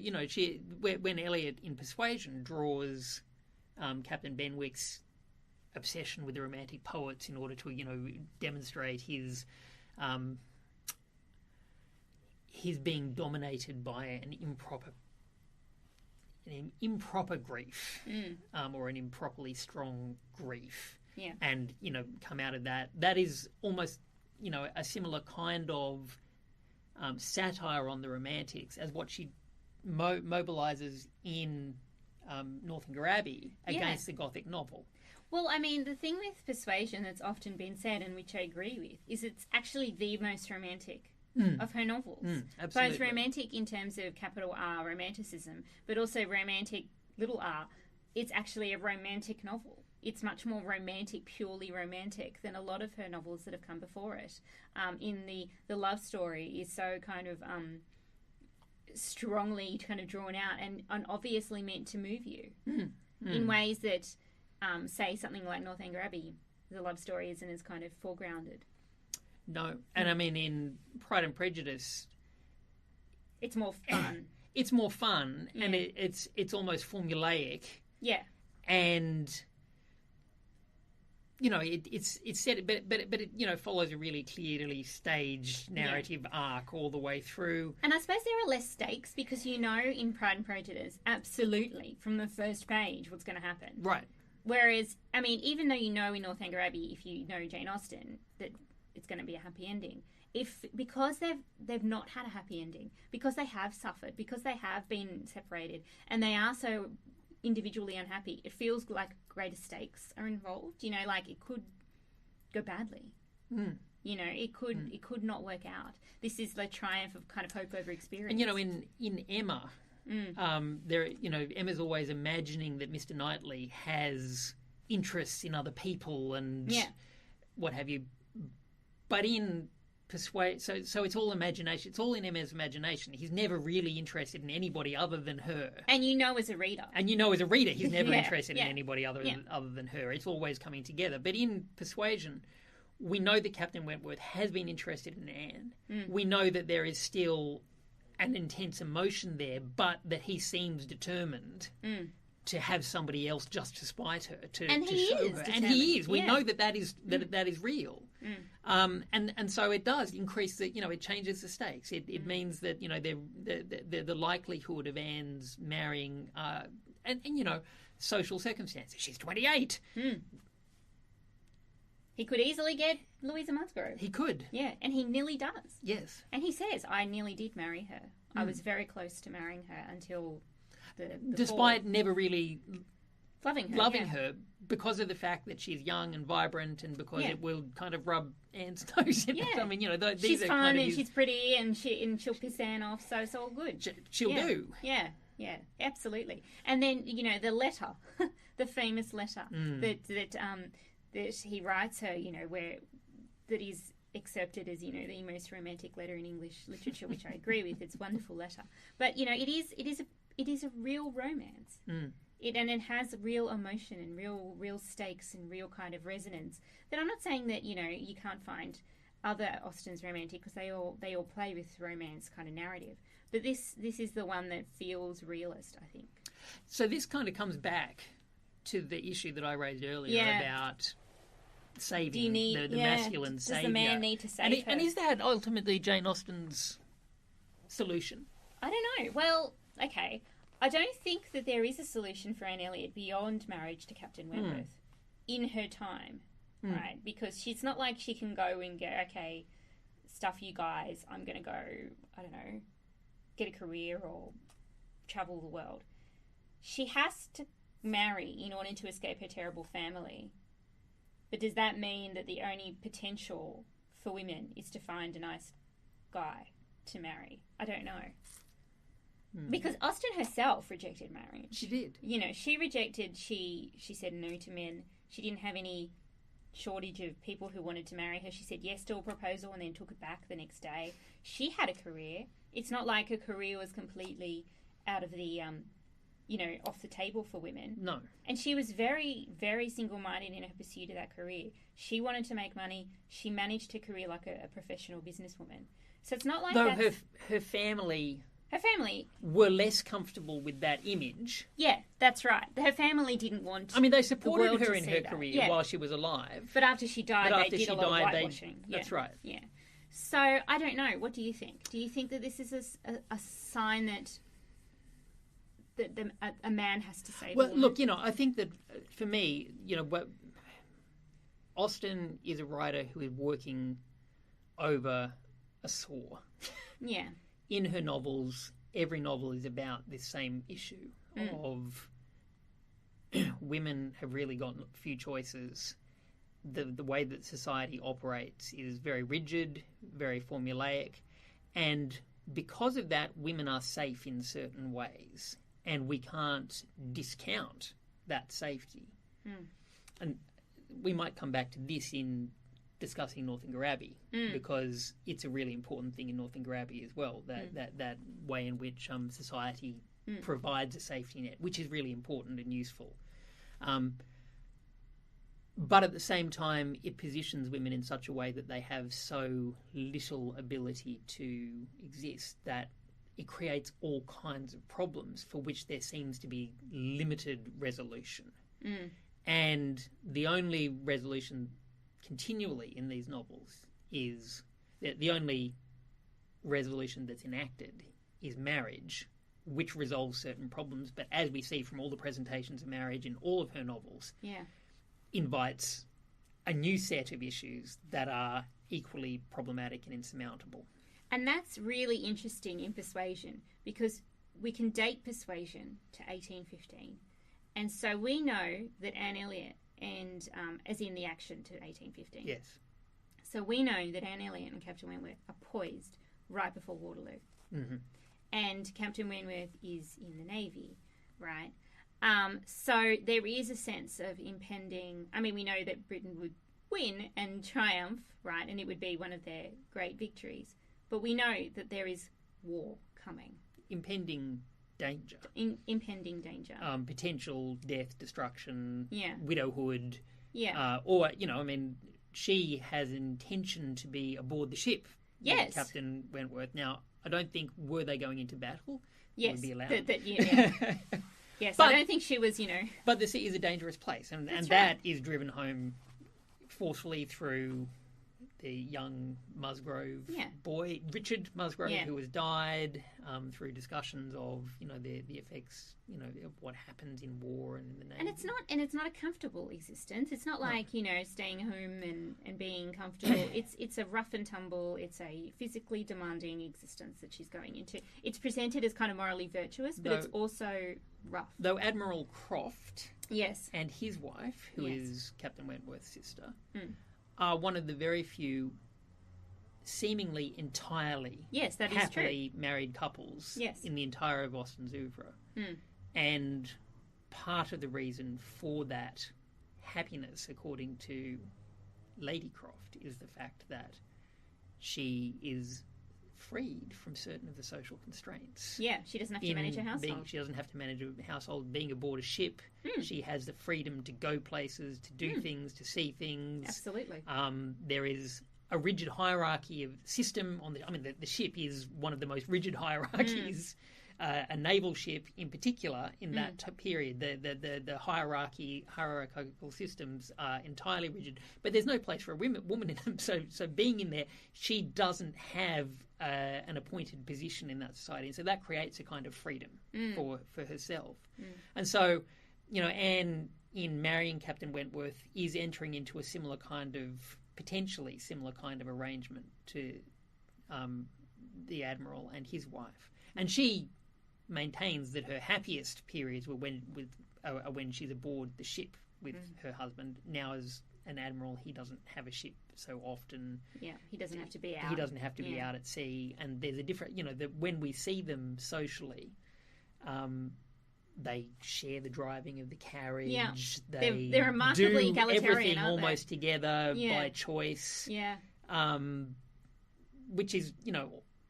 [SPEAKER 2] when Elliot in Persuasion draws Captain Benwick's obsession with the Romantic poets in order to, demonstrate his being dominated by an improper grief, or an improperly strong grief. And, come out of that. That is almost, a similar kind of satire on the Romantics as what she mobilises in Northanger Abbey against the Gothic novel.
[SPEAKER 1] Well, I mean, the thing with Persuasion that's often been said, and which I agree with, is it's actually the most romantic of her novels.
[SPEAKER 2] Absolutely.
[SPEAKER 1] Both romantic in terms of capital R, romanticism, but also romantic, little r. It's actually a romantic novel. It's much more romantic, purely romantic, than a lot of her novels that have come before it. In the love story is so kind of strongly kind of drawn out and obviously meant to move you in ways that, say, something like Northanger Abbey, the love story isn't as kind of foregrounded.
[SPEAKER 2] No, and I mean in Pride and Prejudice,
[SPEAKER 1] it's more fun.
[SPEAKER 2] It's more fun, and it's almost formulaic.
[SPEAKER 1] Yeah,
[SPEAKER 2] and it's set, but it follows a really clearly staged narrative arc all the way through.
[SPEAKER 1] And I suppose there are less stakes because in Pride and Prejudice, absolutely from the first page what's going to happen.
[SPEAKER 2] Right.
[SPEAKER 1] Whereas, I mean, even though in Northanger Abbey, if you know Jane Austen, that it's going to be a happy ending. Because they've not had a happy ending, because they have suffered, because they have been separated, and they are so individually unhappy, it feels like greater stakes are involved. Like it could go badly. It could not work out. This is the triumph of kind of hope over experience.
[SPEAKER 2] And in Emma, Emma's always imagining that Mr. Knightley has interests in other people and what have you. But in persuade. So it's all imagination. It's all in Emma's imagination. He's never really interested in anybody other than her.
[SPEAKER 1] And as a reader.
[SPEAKER 2] He's never interested in
[SPEAKER 1] yeah.
[SPEAKER 2] anybody other than her. It's always coming together. But in Persuasion, we know that Captain Wentworth has been interested in Anne. We know that there is still an intense emotion there, but that he seems determined to have somebody else just to spite her, to show her. And he is. We know that is real. And so it does increase the, it changes the stakes. It means that, the likelihood of Anne's marrying, and social circumstances. She's 28.
[SPEAKER 1] He could easily get Louisa Musgrove.
[SPEAKER 2] He could.
[SPEAKER 1] Yeah, and he nearly does.
[SPEAKER 2] Yes.
[SPEAKER 1] And he says, I nearly did marry her. I was very close to marrying her until the
[SPEAKER 2] Despite
[SPEAKER 1] fall.
[SPEAKER 2] never really
[SPEAKER 1] loving her
[SPEAKER 2] because of the fact that she's young and vibrant, and because it will kind of rub Anne's nose in it. I mean, these
[SPEAKER 1] she's
[SPEAKER 2] are
[SPEAKER 1] fun
[SPEAKER 2] kind of
[SPEAKER 1] and she's pretty and she'll piss Anne off, so it's all good.
[SPEAKER 2] She'll do.
[SPEAKER 1] Yeah, absolutely. And then the letter, the famous letter that he writes her, where that is accepted as the most romantic letter in English literature, which I agree with. It's a wonderful letter, but it is a real romance. It has real emotion and real stakes and real kind of resonance. That I'm not saying that you can't find other Austen's romantic, because they all play with romance kind of narrative, but this is the one that feels realist, I think.
[SPEAKER 2] So this kind of comes back to the issue that I raised earlier about saving the masculine saviour.
[SPEAKER 1] Does the man need to save her?
[SPEAKER 2] And is that ultimately Jane Austen's solution?
[SPEAKER 1] I don't know. Well, okay. I don't think that there is a solution for Anne Elliot beyond marriage to Captain Wentworth in her time, right? Because she's not like she can go and go, okay, stuff you guys, I'm going to go, I don't know, get a career or travel the world. She has to marry in order to escape her terrible family. But does that mean that the only potential for women is to find a nice guy to marry? I don't know. Because Austen herself rejected marriage.
[SPEAKER 2] She did.
[SPEAKER 1] She rejected, she said no to men. She didn't have any shortage of people who wanted to marry her. She said yes to a proposal and then took it back the next day. She had a career. It's not like her career was completely out of the, off the table for women. No. And she was very, very single-minded in her pursuit of that career. She wanted to make money. She managed her career like a professional businesswoman. So it's not like
[SPEAKER 2] that. Her family...
[SPEAKER 1] Her family
[SPEAKER 2] were less comfortable with that image.
[SPEAKER 1] Yeah, that's right. Her family didn't want.
[SPEAKER 2] I mean, they supported her in her career while she was alive.
[SPEAKER 1] But after she died, they did a lot of whitewashing.
[SPEAKER 2] That's right.
[SPEAKER 1] Yeah. So I don't know. What do you think? Do you think that this is a sign that a man has to save?
[SPEAKER 2] Well, look, I think that for me, Austen is a writer who is working over a saw.
[SPEAKER 1] Yeah.
[SPEAKER 2] In her novels, every novel is about this same issue of women have really got few choices. The way that society operates is very rigid, very formulaic, and because of that, women are safe in certain ways, and we can't discount that safety. And we might come back to this in discussing Northanger Abbey, because it's a really important thing in Northanger Abbey as well, that way in which society provides a safety net, which is really important and useful. But at the same time, it positions women in such a way that they have so little ability to exist that it creates all kinds of problems for which there seems to be limited resolution. And the only resolution continually in these novels is the only resolution that's enacted is marriage, which resolves certain problems. But as we see from all the presentations of marriage in all of her novels, invites a new set of issues that are equally problematic and insurmountable.
[SPEAKER 1] And that's really interesting in Persuasion, because we can date Persuasion to 1815. And so we know that Anne Elliot and as in the action to 1815.
[SPEAKER 2] Yes.
[SPEAKER 1] So we know that Anne Elliot and Captain Wentworth are poised right before Waterloo. And Captain Wentworth is in the Navy, right? So there is a sense of impending... I mean, we know that Britain would win and triumph, right? And it would be one of their great victories. But we know that there is war coming.
[SPEAKER 2] Impending danger.
[SPEAKER 1] Impending danger.
[SPEAKER 2] Potential death, destruction,
[SPEAKER 1] Yeah.
[SPEAKER 2] widowhood.
[SPEAKER 1] Yeah.
[SPEAKER 2] Or, she has intention to be aboard the ship.
[SPEAKER 1] Yes.
[SPEAKER 2] Captain Wentworth. Now, I don't think, were they going into battle?
[SPEAKER 1] Yes.
[SPEAKER 2] Would be allowed.
[SPEAKER 1] Yeah. Yes, but I don't think she was,
[SPEAKER 2] But the sea is a dangerous place, and
[SPEAKER 1] right.
[SPEAKER 2] that is driven home forcefully through the young Musgrove boy, Richard Musgrove, who has died, through discussions of the effects of what happens in war and in the Navy.
[SPEAKER 1] And it's not a comfortable existence. It's not like staying home and being comfortable. It's a rough and tumble. It's a physically demanding existence that she's going into. It's presented as kind of morally virtuous, but it's also rough.
[SPEAKER 2] Though Admiral Croft,
[SPEAKER 1] yes,
[SPEAKER 2] and his wife, who is Captain Wentworth's sister, are one of the very few seemingly entirely happily married couples in the entire of Austen's oeuvre. And part of the reason for that happiness, according to Lady Croft, is the fact that she is freed from certain of the social constraints.
[SPEAKER 1] Yeah, she doesn't have to manage a household.
[SPEAKER 2] She doesn't have to manage a household. Being aboard a ship, she has the freedom to go places, to do things, to see things.
[SPEAKER 1] Absolutely.
[SPEAKER 2] There is a rigid hierarchy of system on the ship is one of the most rigid hierarchies. A naval ship, in particular, in that period, the hierarchical systems are entirely rigid. But there's no place for a woman in them. So being in there, she doesn't have an appointed position in that society, and so that creates a kind of freedom for herself. And so, Anne, in marrying Captain Wentworth, is entering into a potentially similar kind of arrangement to the Admiral and his wife, and she maintains that her happiest periods were when she's aboard the ship with her husband. Now, as an admiral, he doesn't have a ship so often. Yeah,
[SPEAKER 1] he doesn't have to be out.
[SPEAKER 2] He doesn't have to be out at sea, and there's a different. When we see them socially, they share the driving of the carriage. Yeah,
[SPEAKER 1] they're remarkably egalitarian,
[SPEAKER 2] everything almost together by choice.
[SPEAKER 1] Yeah,
[SPEAKER 2] which is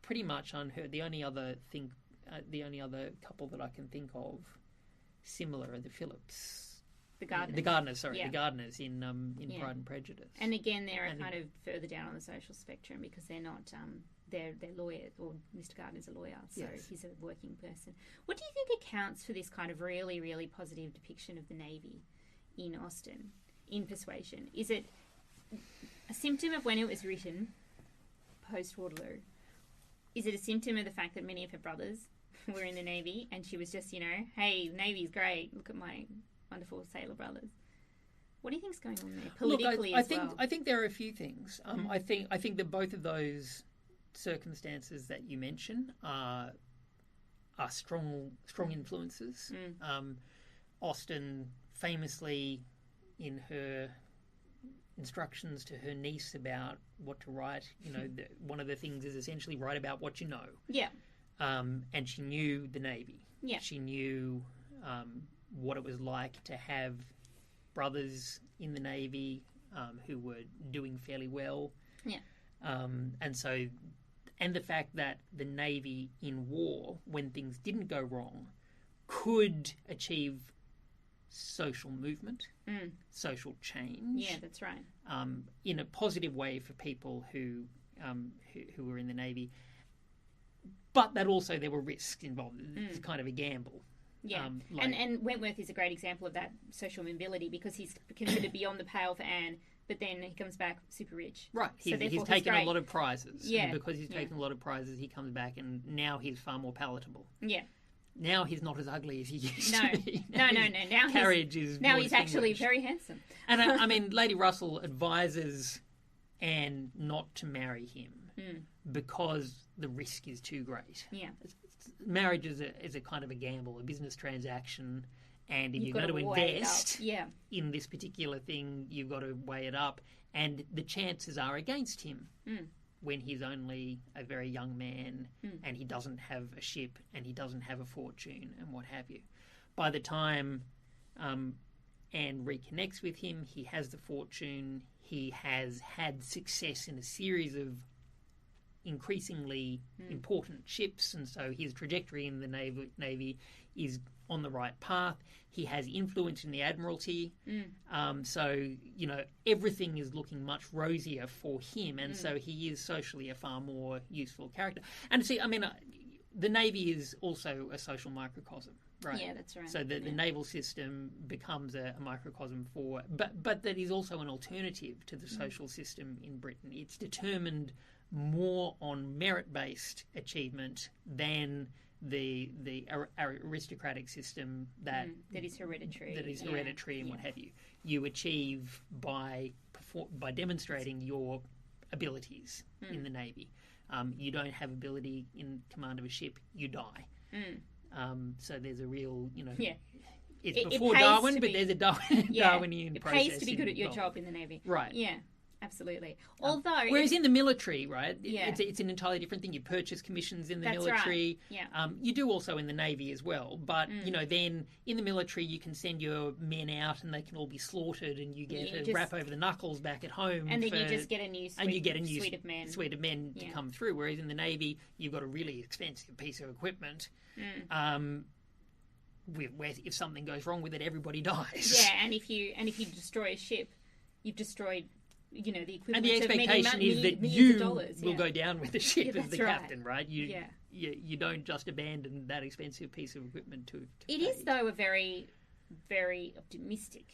[SPEAKER 2] pretty much unheard. The only other couple that I can think of similar are the Phillips. The Gardeners in Pride and Prejudice.
[SPEAKER 1] And again, they're kind of further down on the social spectrum because they're not, they're lawyers, or Mr. Gardiner's a lawyer, so he's a working person. What do you think accounts for this kind of really, really positive depiction of the Navy in Austen, in Persuasion? Is it a symptom of when it was written, post-Waterloo? Is it a symptom of the fact that many of her brothers were in the Navy and she was just, hey, the Navy's great, look at my wonderful sailor brothers? What do you think's going on there politically?
[SPEAKER 2] I think there are a few things. I think that both of those circumstances that you mention are strong influences. Austen famously, in her instructions to her niece about what to write, one of the things is essentially write about what you know. Yeah. And she knew the Navy. Yeah. She knew what it was like to have brothers in the Navy who were doing fairly well. Yeah. And the fact that the Navy in war, when things didn't go wrong, could achieve social movement, social change.
[SPEAKER 1] Yeah, that's right.
[SPEAKER 2] In a positive way for people who were in the Navy, but that also there were risks involved. It's kind of a gamble.
[SPEAKER 1] Yeah, and Wentworth is a great example of that social mobility because he's considered beyond the pale for Anne, but then he comes back super rich.
[SPEAKER 2] Right, he's taken a lot of prizes. Yeah, and because he's taken a lot of prizes, he comes back and now he's far more palatable. Yeah. Now he's not as ugly as he used to be.
[SPEAKER 1] No. Now he's actually very handsome.
[SPEAKER 2] And I mean, Lady Russell advises Anne not to marry him because the risk is too great. Yeah, marriage is a kind of a gamble, a business transaction, and if you're going to invest in this particular thing, you've got to weigh it up, and the chances are against him. When he's only a very young man and he doesn't have a ship and he doesn't have a fortune and what have you. By the time Anne reconnects with him. He has the fortune. He has had success in a series of increasingly important ships, and so his trajectory in the Navy is on the right path. He has influence in the Admiralty. So, everything is looking much rosier for him, and so he is socially a far more useful character. And see, the Navy is also a social microcosm, right?
[SPEAKER 1] Yeah, that's right.
[SPEAKER 2] So the naval system becomes a microcosm for, but that is also an alternative to the social system in Britain. It's determined more on merit-based achievement than the aristocratic system that
[SPEAKER 1] is hereditary.
[SPEAKER 2] And what have you. You achieve by demonstrating your abilities in the Navy. You don't have ability in command of a ship, you die. So there's a real, it's before Darwin, but there's a Darwinian process.
[SPEAKER 1] It pays to be good at your job in the Navy.
[SPEAKER 2] Right.
[SPEAKER 1] Yeah, absolutely. Although...
[SPEAKER 2] whereas in the military, right, it's an entirely different thing. You purchase commissions in the military.
[SPEAKER 1] Right. Yeah.
[SPEAKER 2] You do also in the Navy as well. But, then in the military you can send your men out and they can all be slaughtered and you get a rap over the knuckles back at home.
[SPEAKER 1] And then you just get a new suite of men
[SPEAKER 2] to come through. Whereas in the Navy, you've got a really expensive piece of equipment. Where if something goes wrong with it, everybody dies.
[SPEAKER 1] Yeah, and if you destroy a ship, you've destroyed... the equivalent
[SPEAKER 2] and the expectation is that you will go down with the ship as the captain, right? You don't just abandon that expensive piece of equipment to
[SPEAKER 1] It is, though, a very, very optimistic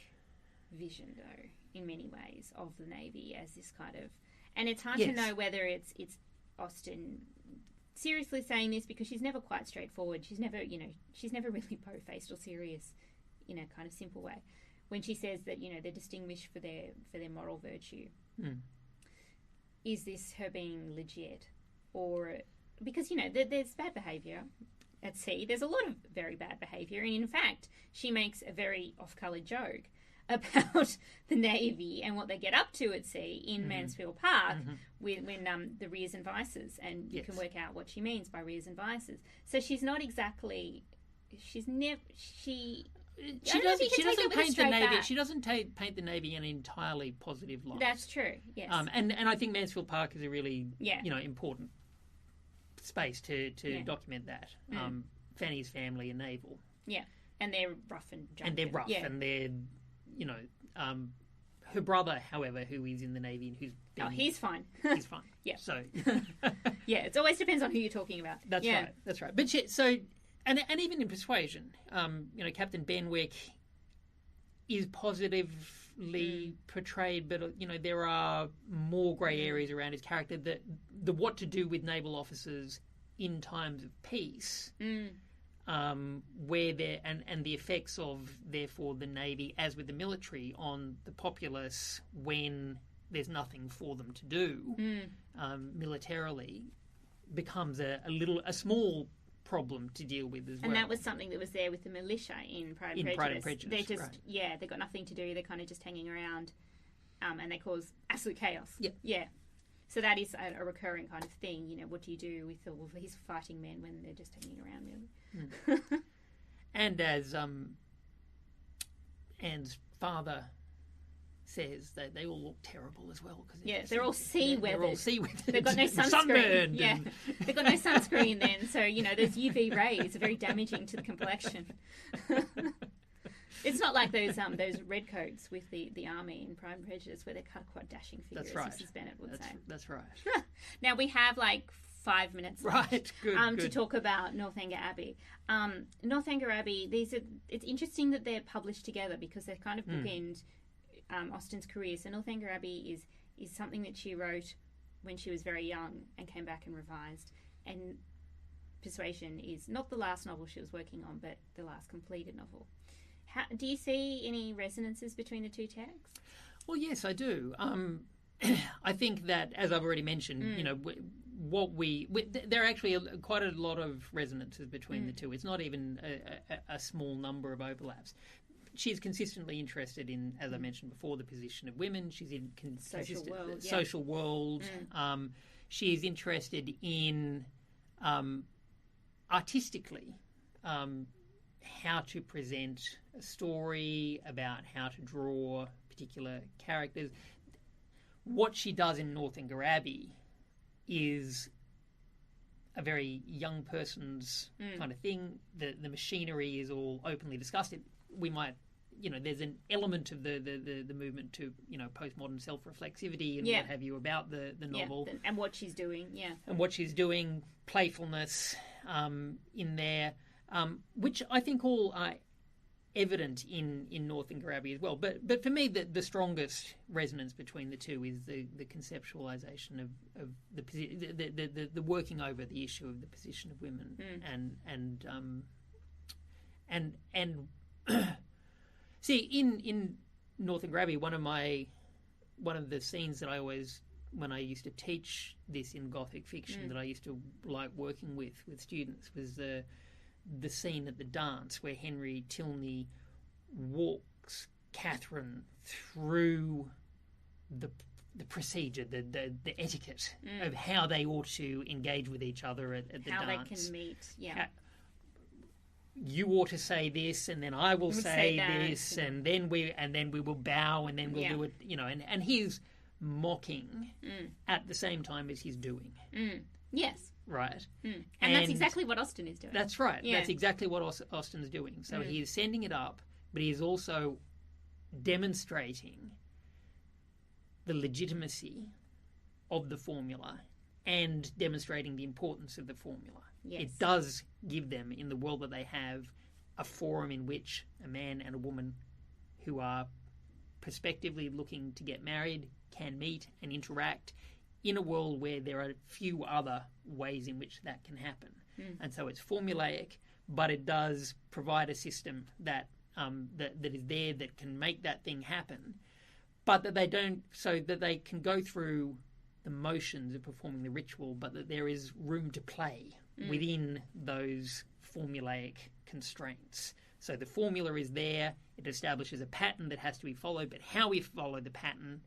[SPEAKER 1] vision, though, in many ways, of the Navy as this kind of... And it's hard to know whether it's Austen seriously saying this, because she's never quite straightforward. She's never really po-faced or serious in a kind of simple way. When she says that they're distinguished for their moral virtue, is this her being legit, or because there's bad behaviour at sea? There's a lot of very bad behaviour, and in fact, she makes a very off-colour joke about the Navy and what they get up to at sea in Mansfield Park when the rears and vices, and you can work out what she means by rears and vices. So she's not exactly. She doesn't paint the Navy. She doesn't paint the Navy in an entirely positive light. That's true. Yes.
[SPEAKER 2] And I think Mansfield Park is a really important space to document that. Fanny's family are naval. Yeah,
[SPEAKER 1] and they're rough and drunken.
[SPEAKER 2] And they're rough, and they're her brother, however, who is in the Navy and who's
[SPEAKER 1] he's fine.
[SPEAKER 2] He's fine.
[SPEAKER 1] Yeah.
[SPEAKER 2] So
[SPEAKER 1] it always depends on who you're talking about.
[SPEAKER 2] That's right. But And even in Persuasion, Captain Benwick is positively portrayed, but there are more grey areas around his character. The what to do with naval officers in times of peace, where and the effects of therefore the Navy, as with the military, on the populace when there's nothing for them to do militarily, becomes a small problem to deal with as well.
[SPEAKER 1] And that was something that was there with the militia in Pride and Prejudice. They just, they've got nothing to do. They're kind of just hanging around, and they cause absolute chaos. Yeah. So that is a recurring kind of thing. What do you do with all of these fighting men when they're just hanging around, really?
[SPEAKER 2] And as Anne's father says, that they all look terrible as well.
[SPEAKER 1] They're all sea-weathered.
[SPEAKER 2] They're all sea-weathered.
[SPEAKER 1] They've got no sunscreen.
[SPEAKER 2] Sunburned.
[SPEAKER 1] Yeah, they've got no sunscreen then, so, those UV rays are very damaging to the complexion. It's not like those red coats with the army in Pride and Prejudice where they're quite dashing figures,
[SPEAKER 2] that's right.
[SPEAKER 1] Mrs. Bennet would say.
[SPEAKER 2] That's right.
[SPEAKER 1] Now, we have 5 minutes left,
[SPEAKER 2] good.
[SPEAKER 1] To talk about Northanger Abbey. Northanger Abbey, it's interesting that they're published together because they're kind of bookend Austen's career. So Northanger Abbey is something that she wrote when she was very young and came back and revised. And Persuasion is not the last novel she was working on, but the last completed novel. Do you see any resonances between the two texts?
[SPEAKER 2] Well, yes, I do. I think that, as I've already mentioned, there are actually quite a lot of resonances between the two. It's not even a small number of overlaps. She's consistently interested in, as I mentioned before, the position of women. She's in social world. She is interested in artistically how to present a story, about how to draw particular characters. What she does in Northanger Abbey is a very young person's kind of thing. The machinery is all openly discussed. We might, there's an element of the movement to, postmodern self-reflexivity and what have you about the novel.
[SPEAKER 1] And what she's doing,
[SPEAKER 2] And what she's doing, playfulness in there, which I think all are evident in Northanger Abbey as well. But for me, the strongest resonance between the two is the conceptualisation of the working over the issue of the position of women and see in Northanger Abbey, one of the scenes that I always, when I used to teach this in Gothic fiction, that I used to like working with students, was the scene at the dance where Henry Tilney walks Catherine through the procedure, the etiquette of how they ought to engage with each other at the dance.
[SPEAKER 1] How they can meet,
[SPEAKER 2] You ought to say this, and then I will say this, and then we will bow, and then we'll do it. And he's mocking at the same time as he's doing.
[SPEAKER 1] Yes.
[SPEAKER 2] Right.
[SPEAKER 1] And that's exactly what Austen is doing.
[SPEAKER 2] That's right. Yeah. That's exactly what Austen's doing. So he is sending it up, but he is also demonstrating the legitimacy of the formula and demonstrating the importance of the formula.
[SPEAKER 1] Yes.
[SPEAKER 2] It does give them, in the world that they have, a forum in which a man and a woman who are prospectively looking to get married can meet and interact in a world where there are few other ways in which that can happen. And so it's formulaic, but it does provide a system that that is there that can make that thing happen, but that they don't, so that they can go through the motions of performing the ritual, but that there is room to play within those formulaic constraints. So the formula is there, it establishes a pattern that has to be followed, but how we follow the pattern,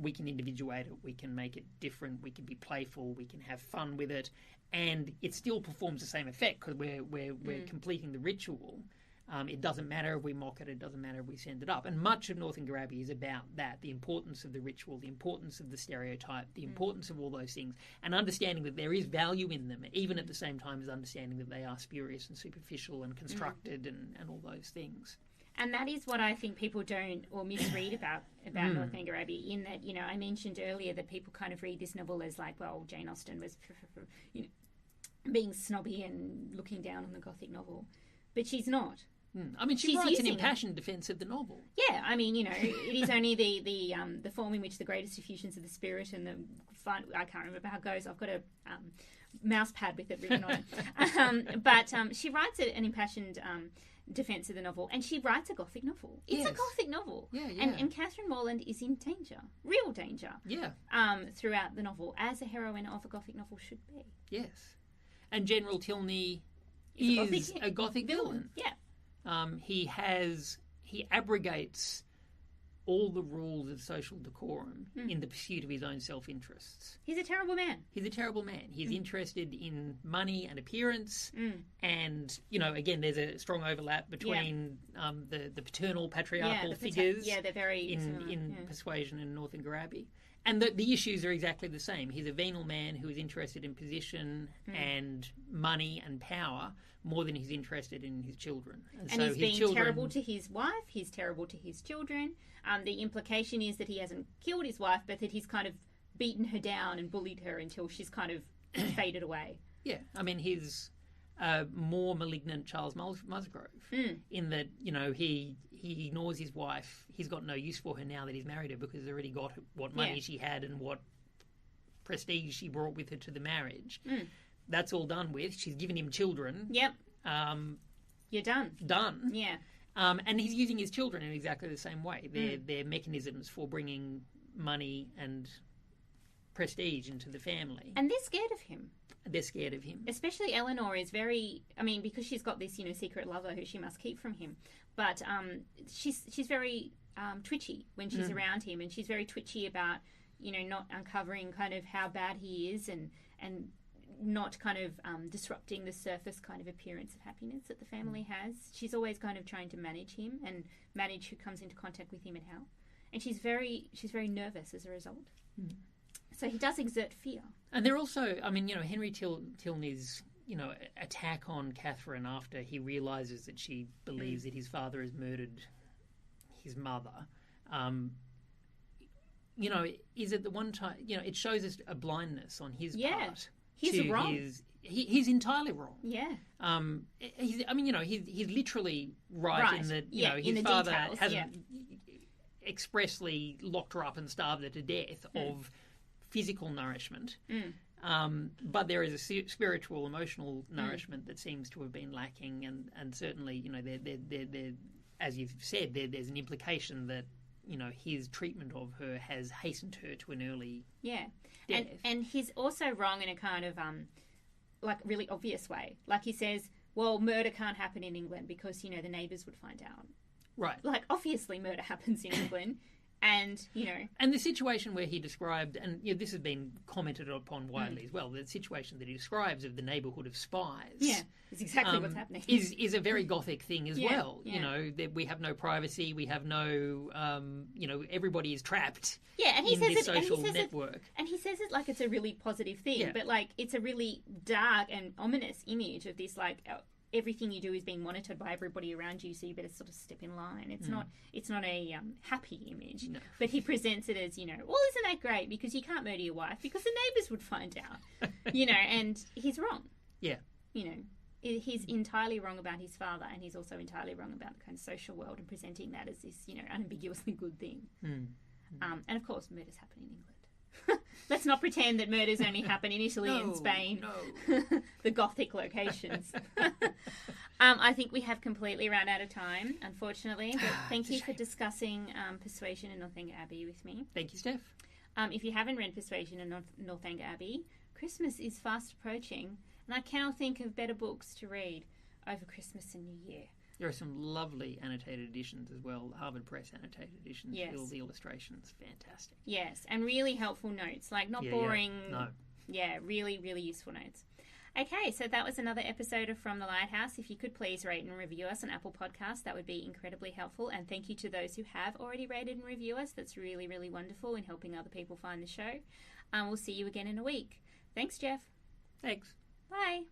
[SPEAKER 2] we can individuate it, we can make it different, we can be playful, we can have fun with it, and it still performs the same effect because we're completing the ritual. It doesn't matter if we mock it, it doesn't matter if we send it up. And much of Northanger Abbey is about that, the importance of the ritual, the importance of the stereotype, the importance of all those things, and understanding that there is value in them, even at the same time as understanding that they are spurious and superficial and constructed and all those things.
[SPEAKER 1] And that is what I think people don't or misread about Northanger Abbey, in that, I mentioned earlier that people kind of read this novel as like, well, Jane Austen was being snobby and looking down on the Gothic novel. But she's not.
[SPEAKER 2] I mean, she writes an impassioned defence of the novel.
[SPEAKER 1] Yeah, I mean, it is only the form in which the greatest effusions of the spirit and the fun, I can't remember how it goes. I've got a mouse pad with it written on it. But she writes an impassioned defence of the novel, and she writes a Gothic novel. It's a Gothic novel.
[SPEAKER 2] Yeah.
[SPEAKER 1] And Catherine Morland is in danger, real danger.
[SPEAKER 2] Yeah.
[SPEAKER 1] Throughout the novel, as a heroine of a Gothic novel should be.
[SPEAKER 2] Yes. And General Tilney is a Gothic villain.
[SPEAKER 1] Yeah.
[SPEAKER 2] He abrogates all the rules of social decorum in the pursuit of his own self-interests.
[SPEAKER 1] He's a terrible man.
[SPEAKER 2] He's interested in money and appearance, and again, there's a strong overlap between the paternal patriarchal figures.
[SPEAKER 1] They're very
[SPEAKER 2] in Persuasion and Northanger Abbey. And the issues are exactly the same. He's a venal man who is interested in position and money and power more than he's interested in his children.
[SPEAKER 1] And so he's being terrible to his wife, he's terrible to his children. The implication is that he hasn't killed his wife, but that he's kind of beaten her down and bullied her until she's kind of faded away.
[SPEAKER 2] Yeah, I mean, he's more malignant Charles Musgrove in that, he ignores his wife. He's got no use for her now that he's married her because he's already got what money she had and what prestige she brought with her to the marriage. That's all done with. She's given him children.
[SPEAKER 1] Yep. You're done.
[SPEAKER 2] Done.
[SPEAKER 1] Yeah.
[SPEAKER 2] And he's using his children in exactly the same way. They're mechanisms for bringing money and prestige into the family.
[SPEAKER 1] And they're scared of him.
[SPEAKER 2] Especially
[SPEAKER 1] Eleanor is very, because she's got this, secret lover who she must keep from him. But she's very twitchy when she's around him, and she's very twitchy about, not uncovering kind of how bad he is and not kind of disrupting the surface kind of appearance of happiness that the family has. She's always kind of trying to manage him and manage who comes into contact with him and how. And she's very nervous as a result. Mm. So he does exert fear. And
[SPEAKER 2] they're also, I mean, Henry Tilney's, attack on Catherine after he realises that she believes that his father has murdered his mother, is at the one time, it shows us a blindness on his part.
[SPEAKER 1] He's wrong.
[SPEAKER 2] He's entirely wrong.
[SPEAKER 1] Yeah.
[SPEAKER 2] He's literally right in that, his father
[SPEAKER 1] details,
[SPEAKER 2] hasn't expressly locked her up and starved her to death of physical nourishment. But there is a spiritual, emotional nourishment that seems to have been lacking, and certainly, there, as you've said, there's an implication that his treatment of her has hastened her to an early death.
[SPEAKER 1] And he's also wrong in a kind of really obvious way. Like he says, well, murder can't happen in England because the neighbours would find out.
[SPEAKER 2] Right.
[SPEAKER 1] Like obviously murder happens in England. And,
[SPEAKER 2] And the situation where he described, and this has been commented upon widely as well, the situation that he describes of the neighbourhood of spies.
[SPEAKER 1] Yeah, is exactly what's happening.
[SPEAKER 2] Is a very Gothic thing as well. Yeah. That we have no privacy, we have no, everybody is trapped
[SPEAKER 1] and he
[SPEAKER 2] in
[SPEAKER 1] says
[SPEAKER 2] this social network.
[SPEAKER 1] And he says it like it's a really positive thing, but like it's a really dark and ominous image of this everything you do is being monitored by everybody around you, so you better sort of step in line. It's not a happy image. No. But he presents it as, well, isn't that great? Because you can't murder your wife because the neighbours would find out, and he's wrong.
[SPEAKER 2] Yeah.
[SPEAKER 1] He's entirely wrong about his father, and he's also entirely wrong about the kind of social world and presenting that as this, unambiguously good thing. And of course, murders happen in England. Let's not pretend that murders only happen in Italy and Spain, the Gothic locations. I think we have completely run out of time, unfortunately. But thank you for discussing Persuasion and Northanger Abbey with me.
[SPEAKER 2] Thank you, Steph.
[SPEAKER 1] If you haven't read Persuasion and Northanger Abbey, Christmas is fast approaching, and I cannot think of better books to read over Christmas and New Year.
[SPEAKER 2] There are some lovely annotated editions as well, Harvard Press annotated editions.
[SPEAKER 1] Yes.
[SPEAKER 2] All the illustrations, fantastic.
[SPEAKER 1] Yes, and really helpful notes, like not boring.
[SPEAKER 2] Yeah. No.
[SPEAKER 1] Yeah, really, really useful notes. Okay, so that was another episode of From the Lighthouse. If you could please rate and review us on Apple Podcasts, that would be incredibly helpful. And thank you to those who have already rated and reviewed us. That's really, really wonderful in helping other people find the show. We'll see you again in a week. Thanks, Geoff.
[SPEAKER 2] Thanks.
[SPEAKER 1] Bye.